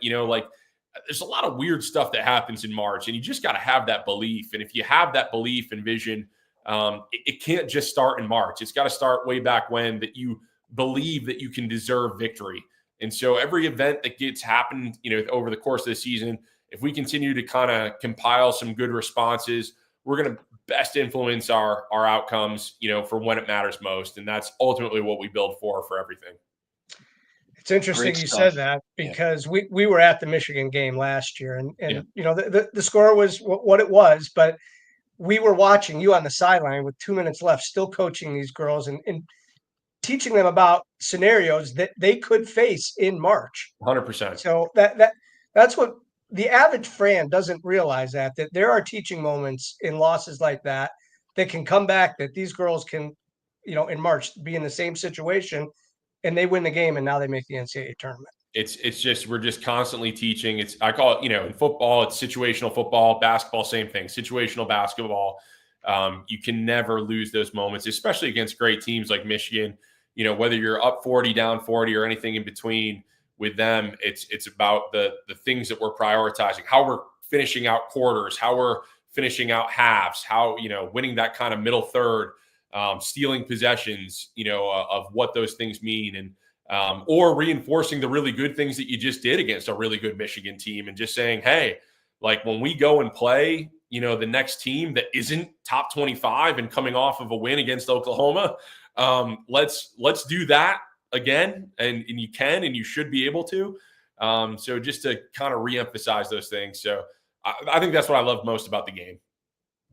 There's a lot of weird stuff that happens in March, and you just got to have that belief. And if you have that belief and vision, it can't just start in March. It's got to start way back when, that you believe that you can deserve victory. And so every event that gets happened, over the course of the season, if we continue to kind of compile some good responses, we're going to best influence our outcomes, for when it matters most. And that's ultimately what we build for everything. It's interesting you said that, because we were at the Michigan game last year, and the score was what it was, but we were watching you on the sideline with 2 minutes left, still coaching these girls and teaching them about scenarios that they could face in March. 100%. So that's what the avid fan doesn't realize, that there are teaching moments in losses like that can come back, that these girls can, in March be in the same situation and they win the game, and now they make the NCAA tournament. It's just, we're just constantly teaching. I call it, in football, it's situational football. Basketball, same thing, situational basketball. You can never lose those moments, especially against great teams like Michigan. Whether you're up 40, down 40, or anything in between with them, it's about the things that we're prioritizing, how we're finishing out quarters, how we're finishing out halves, how, winning that kind of middle third, stealing possessions, of what those things mean, and or reinforcing the really good things that you just did against a really good Michigan team, and just saying, hey, when we go and play, the next team that isn't top 25 and coming off of a win against Oklahoma, let's do that again, and you can, and you should be able to. So just to kind of reemphasize those things. So I think that's what I love most about the game.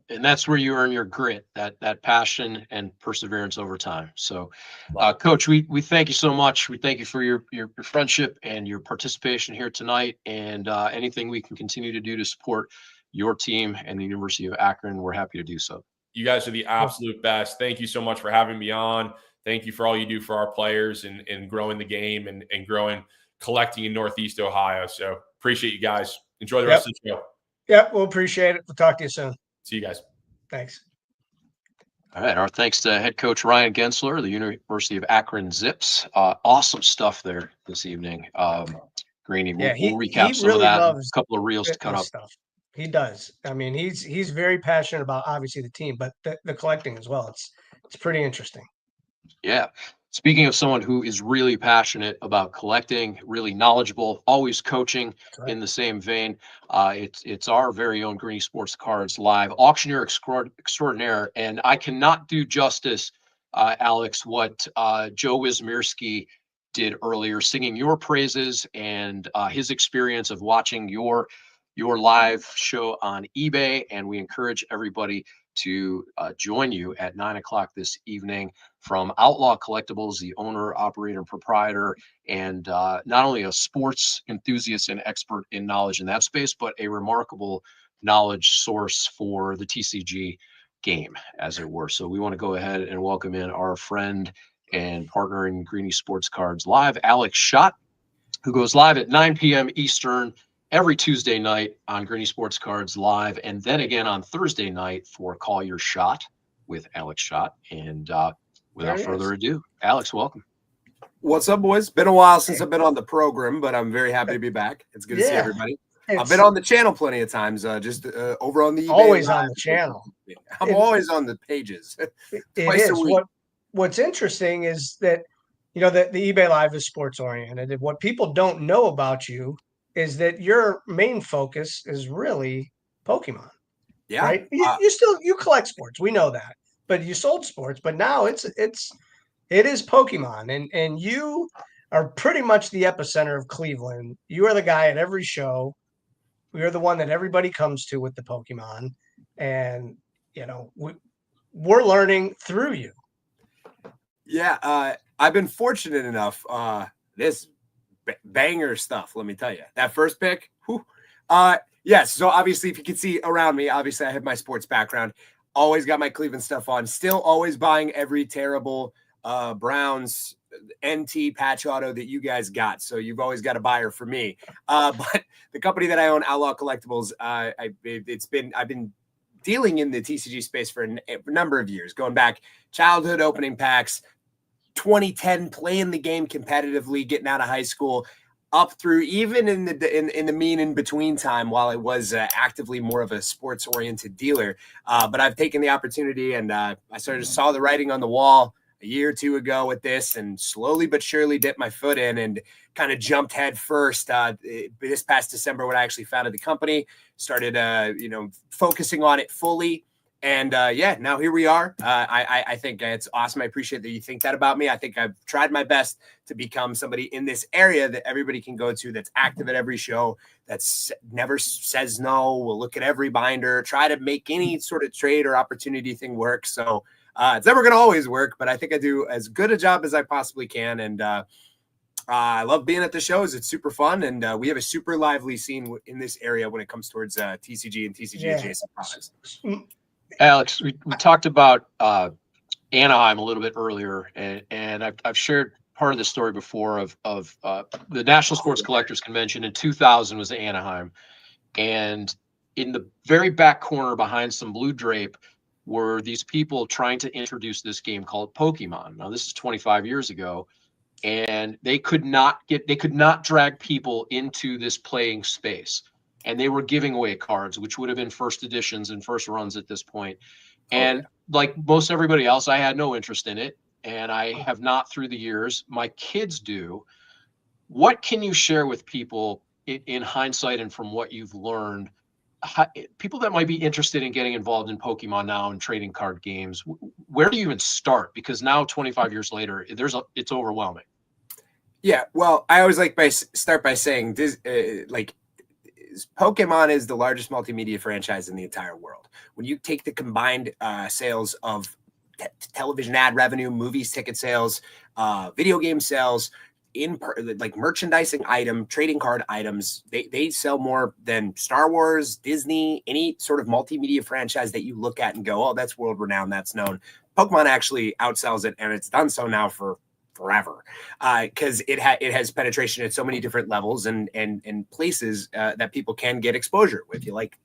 And that's where you earn your grit, that passion and perseverance over time. So, Coach, we thank you so much. We thank you for your friendship and your participation here tonight, and anything we can continue to do to support your team and the University of Akron, we're happy to do so. You guys are the absolute best. Thank you so much for having me on. thank you for all you do for our players and growing the game and growing collecting in Northeast Ohio. So appreciate you guys. Enjoy the rest of the show. Yep, we'll appreciate it. We'll talk to you soon. See you guys. Thanks. All right. Our thanks to head coach Ryan Gensler, the University of Akron Zips. Awesome stuff there this evening. Greenie, we'll recap some really of that. loves A couple of reels to cut up. Stuff. He does. I mean, he's very passionate about obviously the team, but the collecting as well. It's pretty interesting. Yeah. Speaking of someone who is really passionate about collecting, really knowledgeable, always coaching in the same vein, it's our very own Greenie Sports Cards Live Auctioneer extraordinaire. And I cannot do justice, Alex, what Joe Wysmierski did earlier, singing your praises and his experience of watching your live show on eBay. And we encourage everybody to join you at 9:00 this evening from Outlaw Collectibles, the owner, operator, and proprietor, and not only a sports enthusiast and expert in knowledge in that space, but a remarkable knowledge source for the TCG game, as it were. So we want to go ahead and welcome in our friend and partner in Greenie Sports Cards Live, Alex Schacht, who goes live at 9 p.m. Eastern every Tuesday night on Greenie Sports Cards Live, and then again on Thursday night for Call Your Shot with Alex Schacht. And without further ado, Alex, welcome. What's up, boys? Been a while since I've been on the program, but I'm very happy to be back. It's good to see everybody. I've been on the channel plenty of times, just over on the eBay always Live. on the channel. I'm always on the pages. It is. What's interesting is that, you know, the eBay Live is sports oriented. And what people don't know about you is that your main focus is really Pokemon. Yeah. Right. You collect sports. We know that, but you sold sports, but now it is Pokemon, and you are pretty much the epicenter of Cleveland. You are the guy at every show. We are the one that everybody comes to with the Pokemon, and you know, we're learning through you. Yeah. I've been fortunate enough, this banger stuff. Let me tell you, that first pick. Yes. So obviously, if you can see around me, obviously I have my sports background. Always got my Cleveland stuff on. Still always buying every terrible Browns NT patch auto that you guys got. So you've always got a buyer for me. But the company that I own, Outlaw Collectibles, I've been dealing in the TCG space for a number of years, going back childhood opening packs, 2010 playing the game competitively, getting out of high school, up through even in the mean in between time while I was actively more of a sports oriented dealer. But I've taken the opportunity, and I sort of saw the writing on the wall a year or two ago with this, and slowly but surely dipped my foot in and kind of jumped head first. This past December, when I actually founded the company, started focusing on it fully. And now here we are. I think it's awesome. I appreciate that you think that about me. I think I've tried my best to become somebody in this area that everybody can go to, that's active at every show, that's never says no, will look at every binder, try to make any sort of trade or opportunity thing work. So it's never going to always work, but I think I do as good a job as I possibly can. And I love being at the shows. It's super fun. And we have a super lively scene in this area when it comes towards TCG and TCG adjacent products. Alex, we talked about Anaheim a little bit earlier, and I've shared part of the story before of the National Sports Collectors Convention in 2000 was Anaheim, and in the very back corner behind some blue drape were these people trying to introduce this game called Pokemon. Now this is 25 years ago, and they could not drag people into this playing space. And they were giving away cards, which would have been first editions and first runs at this point. And like most everybody else, I had no interest in it. And I have not through the years. My kids do. What can you share with people in hindsight and from what you've learned, people that might be interested in getting involved in Pokemon now and trading card games? Where do you even start? Because now 25 years later, it's overwhelming. Yeah, well, I always start by saying Pokemon is the largest multimedia franchise in the entire world. When you take the combined sales of television ad revenue, movies, ticket sales, video game sales, merchandising item, trading card items, they sell more than Star Wars, Disney, any sort of multimedia franchise that you look at and go, oh, that's world renowned, that's known. Pokemon actually outsells it, and it's done so now for forever, because it has penetration at so many different levels and places that people can get exposure. If you like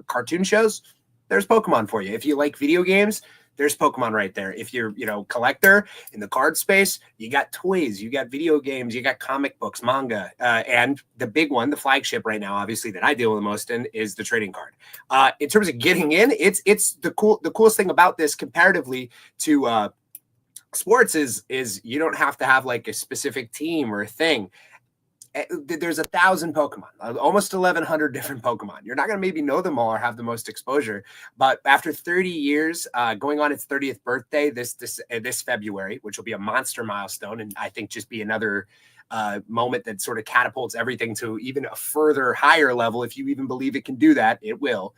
cartoon shows, there's Pokemon for you. If you like video games, there's Pokemon right there. If you're, collector in the card space, you got toys, you got video games, you got comic books, manga, and the big one, the flagship right now, obviously, that I deal with the most in is the trading card. In terms of getting in, it's the coolest thing about this comparatively to sports is you don't have to have like a specific team or a thing. There's 1,000 Pokemon, almost 1,100 different Pokemon. You're not going to maybe know them all or have the most exposure, but after 30 years, going on its 30th birthday this February, which will be a monster milestone, and I think just be another moment that sort of catapults everything to even a further higher level. If you even believe it can do that, it will.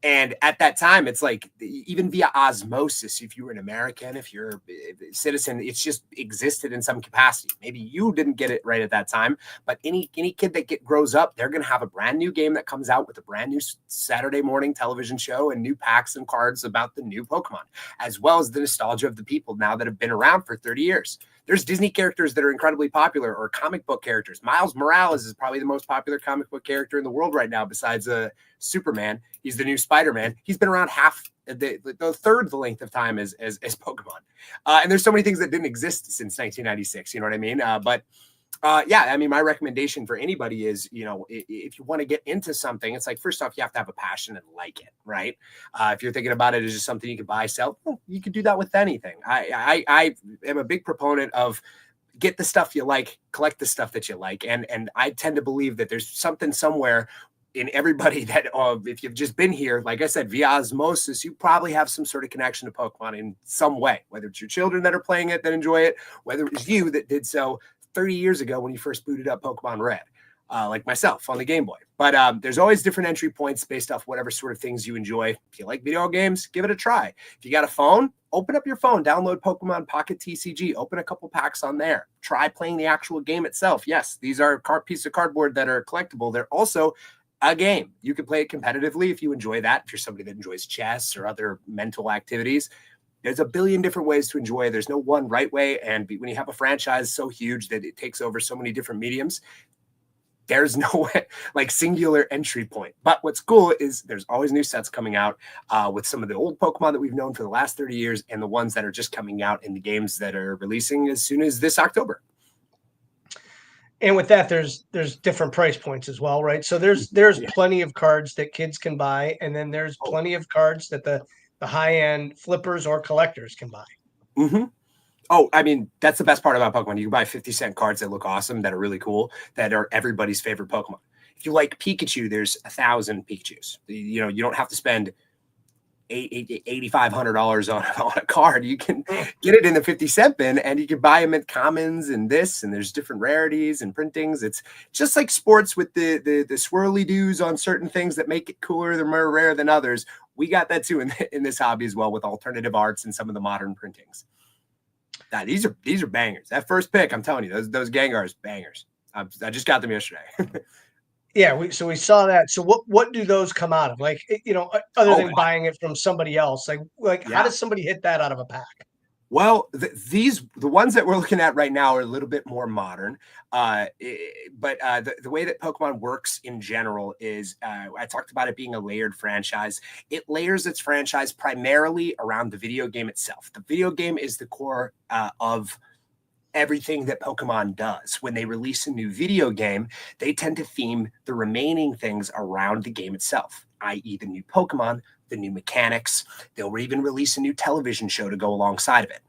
And at that time, it's like even via osmosis, if you were an American, if you're a citizen, it's just existed in some capacity. Maybe you didn't get it right at that time, but any kid that grows up, they're going to have a brand new game that comes out with a brand new Saturday morning television show and new packs and cards about the new Pokemon, as well as the nostalgia of the people now that have been around for 30 years. There's Disney characters that are incredibly popular, or comic book characters. Miles Morales is probably the most popular comic book character in the world right now, besides Superman. He's the new Spider-Man. He's been around half the third the length of time as Pokemon. And there's so many things that didn't exist since 1996. You know what I mean? Yeah, I mean, my recommendation for anybody is, if you want to get into something, it's like, first off, you have to have a passion and like it, right? If you're thinking about it as just something you can buy, sell, you can do that with anything. I am a big proponent of get the stuff you like, collect the stuff that you like. And I tend to believe that there's something somewhere in everybody that if you've just been here, like I said, via osmosis, you probably have some sort of connection to Pokemon in some way, whether it's your children that are playing it, that enjoy it, whether it was you that did so 30 years ago when you first booted up Pokemon Red, like myself on the Game Boy. But there's always different entry points based off whatever sort of things you enjoy. If you like video games, give it a try. If you got a phone, open up your phone, download Pokemon Pocket TCG, open a couple packs on there. Try playing the actual game itself. Yes, these are pieces of cardboard that are collectible. They're also a game. You can play it competitively if you enjoy that. If you're somebody that enjoys chess or other mental activities, there's a billion different ways to enjoy. There's no one right way. And when you have a franchise so huge that it takes over so many different mediums, there's no like singular entry point. But what's cool is there's always new sets coming out with some of the old Pokemon that we've known for the last 30 years and the ones that are just coming out in the games that are releasing as soon as this October. And with that, there's different price points as well, right? So there's plenty of cards that kids can buy, and then there's plenty of cards that the high-end flippers or collectors can buy. Mm-hmm. Oh, I mean, that's the best part about Pokemon. You can buy 50-cent cards that look awesome, that are really cool, that are everybody's favorite Pokemon. If you like Pikachu, there's 1,000 Pikachus. You don't have to spend $8,500 on a card. You can get it in the 50-cent bin, and you can buy them at commons and there's different rarities and printings. It's just like sports with the swirly doos on certain things that make it cooler. They're more rare than others. We got that too in this hobby as well, with alternative arts and some of the modern printings. Now, these are bangers. That first pick, I'm telling you, those Gengars, bangers. I just got them yesterday. Yeah, we saw that. So what do those come out of? Like, other than buying it from somebody else, like how does somebody hit that out of a pack? Well, the ones that we're looking at right now are a little bit more modern. But the way that Pokemon works in general is, I talked about it being a layered franchise. It layers its franchise primarily around the video game itself. The video game is the core of everything that Pokemon does. When they release a new video game, they tend to theme the remaining things around the game itself, i.e. the new Pokemon, the new mechanics. They'll even release a new television show to go alongside of it.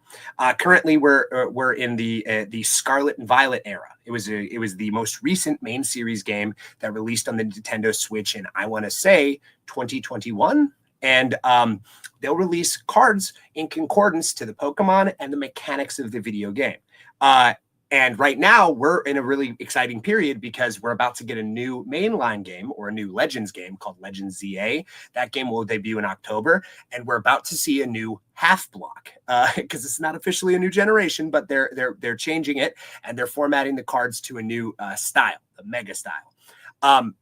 Currently, we're in the Scarlet and Violet era. It was the most recent main series game that released on the Nintendo Switch in, I want to say, 2021. And they'll release cards in concordance to the Pokemon and the mechanics of the video game. And right now we're in a really exciting period because we're about to get a new mainline game, or a new Legends game called Legends ZA. That game will debut in October, and we're about to see a new half block because it's not officially a new generation, but they're changing it, and they're formatting the cards to a new style, the Mega style.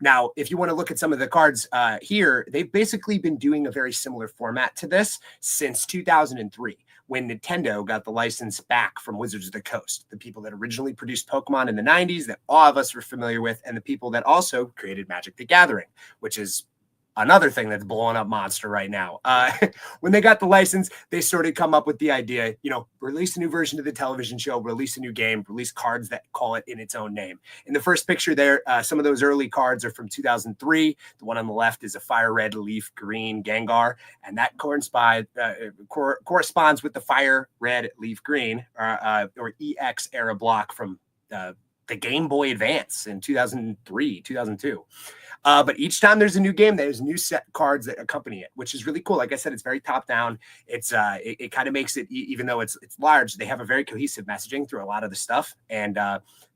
Now, if you want to look at some of the cards here, they've basically been doing a very similar format to this since 2003, when Nintendo got the license back from Wizards of the Coast, the people that originally produced Pokemon in the 90s that all of us were familiar with, and the people that also created Magic the Gathering, which is another thing that's blowing up Monster right now. When they got the license, they sort of come up with the idea, release a new version of the television show, release a new game, release cards that call it in its own name. In the first picture there, some of those early cards are from 2003. The one on the left is a fire red, leaf green Gengar, and that corresponds with the fire red, leaf green or EX era block from the Game Boy Advance in 2003, 2002. But each time there's a new game, there's new set cards that accompany it, which is really cool. Like I said, it's very top down. It's it kind of makes it, even though it's large, they have a very cohesive messaging through a lot of the stuff. And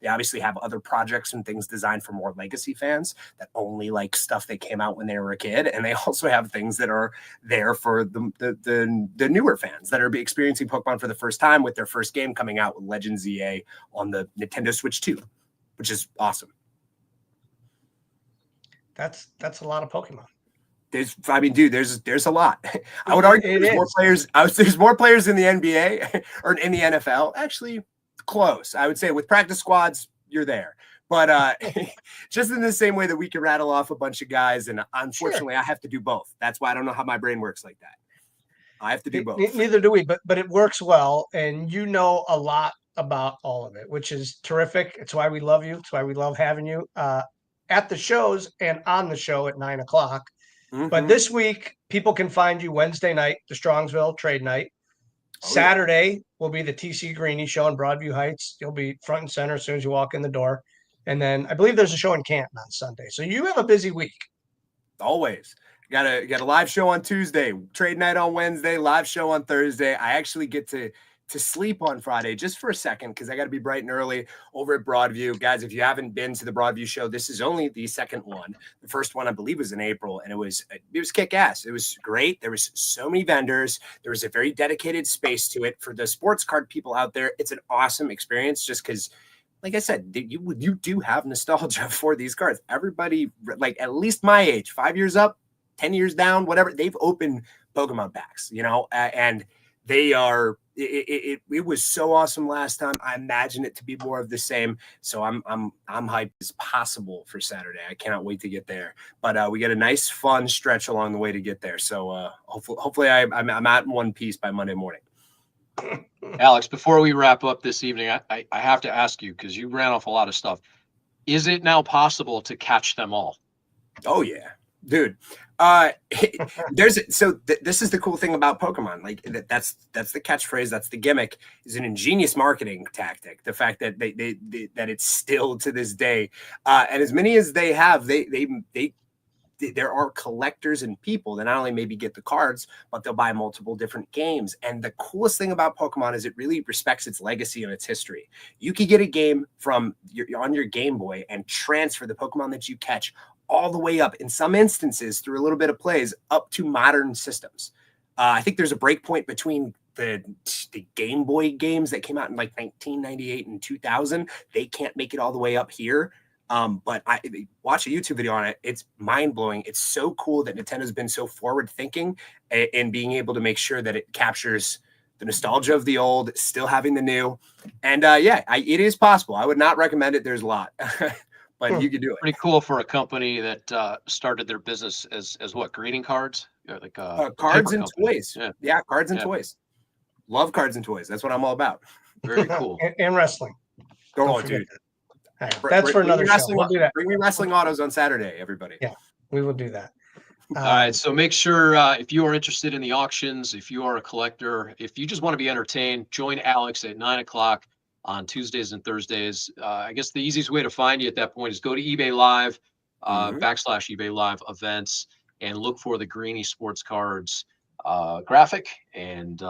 they obviously have other projects and things designed for more legacy fans that only like stuff that came out when they were a kid. And they also have things that are there for the newer fans that are experiencing Pokemon for the first time, with their first game coming out with Legends EA on the Nintendo Switch 2, which is awesome. That's a lot of Pokemon. There's a lot. I would argue there's more players. There's more players in the NBA or in the NFL. Actually, close. I would say with practice squads, you're there. But just in the same way that we can rattle off a bunch of guys, and unfortunately, sure, I have to do both. That's why I don't know how my brain works like that. I have to do both. Neither do we, but it works well, and you know a lot about all of it, which is terrific. It's why we love you. It's why we love having you at the shows and on the show at 9 o'clock. Mm-hmm. But this week, people can find you Wednesday night, the Strongsville Trade Night. Saturday will be the TC Greenie show in Broadview Heights. You'll be front and center as soon as you walk in the door. And then I believe there's a show in Canton on Sunday. So you have a busy week. Always. Got a live show on Tuesday, trade night on Wednesday, live show on Thursday. I actually get to sleep on Friday just for a second because I got to be bright and early over at Broadview. Guys, if you haven't been to the Broadview show, this is only the second one. The first one, I believe, was in April, and it was kick-ass. It was great. There was so many vendors. There was a very dedicated space to it. For the sports card people out there, it's an awesome experience just because, like I said, you do have nostalgia for these cards. Everybody, like at least my age, 5 years up, 10 years down, whatever, they've opened Pokemon packs, and they are. It was so awesome last time. I imagine it to be more of the same. So I'm hyped as possible for Saturday. I cannot wait to get there. But we get a nice, fun stretch along the way to get there. So hopefully I'm out in one piece by Monday morning. Alex, before we wrap up this evening, I have to ask you, because you ran off a lot of stuff. Is it now possible to catch them all? Oh yeah, dude. This is the cool thing about Pokemon. Like that's the catchphrase. That's the gimmick. Is an ingenious marketing tactic. The fact that that it's still to this day, and as many as they have, there are collectors and people that not only maybe get the cards, but they'll buy multiple different games. And the coolest thing about Pokemon is it really respects its legacy and its history. You could get a game on your Game Boy and transfer the Pokemon that you catch all the way up, in some instances, through a little bit of plays, up to modern systems. I think there's a break point between the Game Boy games that came out in like 1998 and 2000. They can't make it all the way up here. But I watch a YouTube video on it. It's mind-blowing. It's so cool that Nintendo's been so forward-thinking in being able to make sure that it captures the nostalgia of the old, still having the new. And it is possible. I would not recommend it. There's a lot. But you could do it. Pretty cool for a company that started their business as what, greeting cards? Like cards and company. Toys. Yeah, cards and toys. Love cards and toys. That's what I'm all about. Very cool. and wrestling. Go on, dude. Right, that's for another show. We'll do that. Bring me wrestling autos on Saturday, everybody. Yeah, we will do that. All right. So make sure if you are interested in the auctions, if you are a collector, if you just want to be entertained, join Alex at 9 o'clock on Tuesdays and Thursdays. I guess the easiest way to find you at that point is go to eBay Live, / eBay Live events, and look for the Greenie Sports Cards graphic. And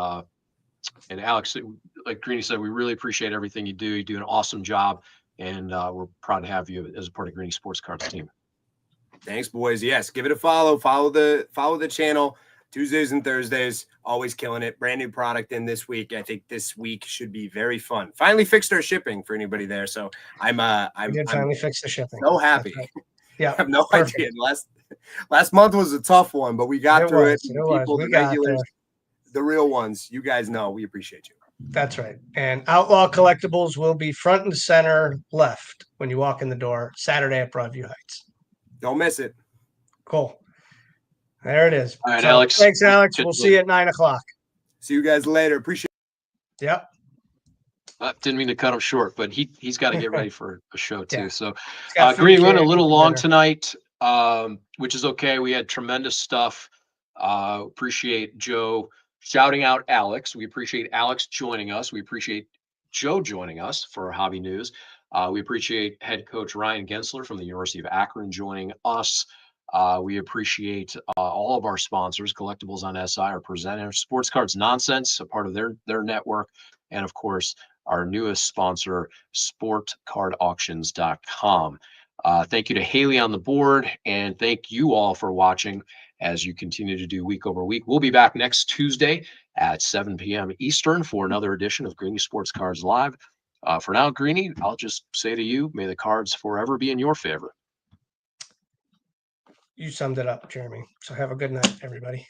Alex, like Greenie said, we really appreciate everything you do. You do an awesome job, and we're proud to have you as a part of Greenie Sports Cards team. Thanks, boys. Yes, give it a follow. Follow the channel. Tuesdays and Thursdays, always killing it. Brand new product in this week. I think this week should be very fun. Finally fixed our shipping for anybody there, so I'm finally fixed the shipping. So happy. Right. Yeah, I have no perfect. idea. Last month was a tough one, but we got through it. It The was. people, We the got regulars, there. the real ones. You guys know we appreciate you. That's right. And Outlaw Collectibles will be front and center left when you walk in the door Saturday at Broadview Heights. Don't miss it. Cool. There it is. All right, So, Alex. thanks, Alex. We'll Catch see you at 9:00. See you guys later. Appreciate Yep. Didn't mean to cut him short, but he's got to get ready for a show too. Yeah. So, He's got food Greenie, we went a cake little and long dinner. tonight, which is okay. We had tremendous stuff. Appreciate Joe shouting out Alex. We appreciate Alex joining us. We appreciate Joe joining us for Hobby News. We appreciate head coach Ryan Gensler from the University of Akron joining us. We appreciate all of our sponsors, Collectibles on SI, our presenter, Sports Cards Nonsense, a part of their network, and of course, our newest sponsor, sportcardauctions.com. Thank you to Haley on the board, and thank you all for watching as you continue to do week over week. We'll be back next Tuesday at 7 p.m. Eastern for another edition of Greenie Sports Cards Live. For now, Greenie, I'll just say to you, may the cards forever be in your favor. You summed it up, Jeremy. So have a good night, everybody.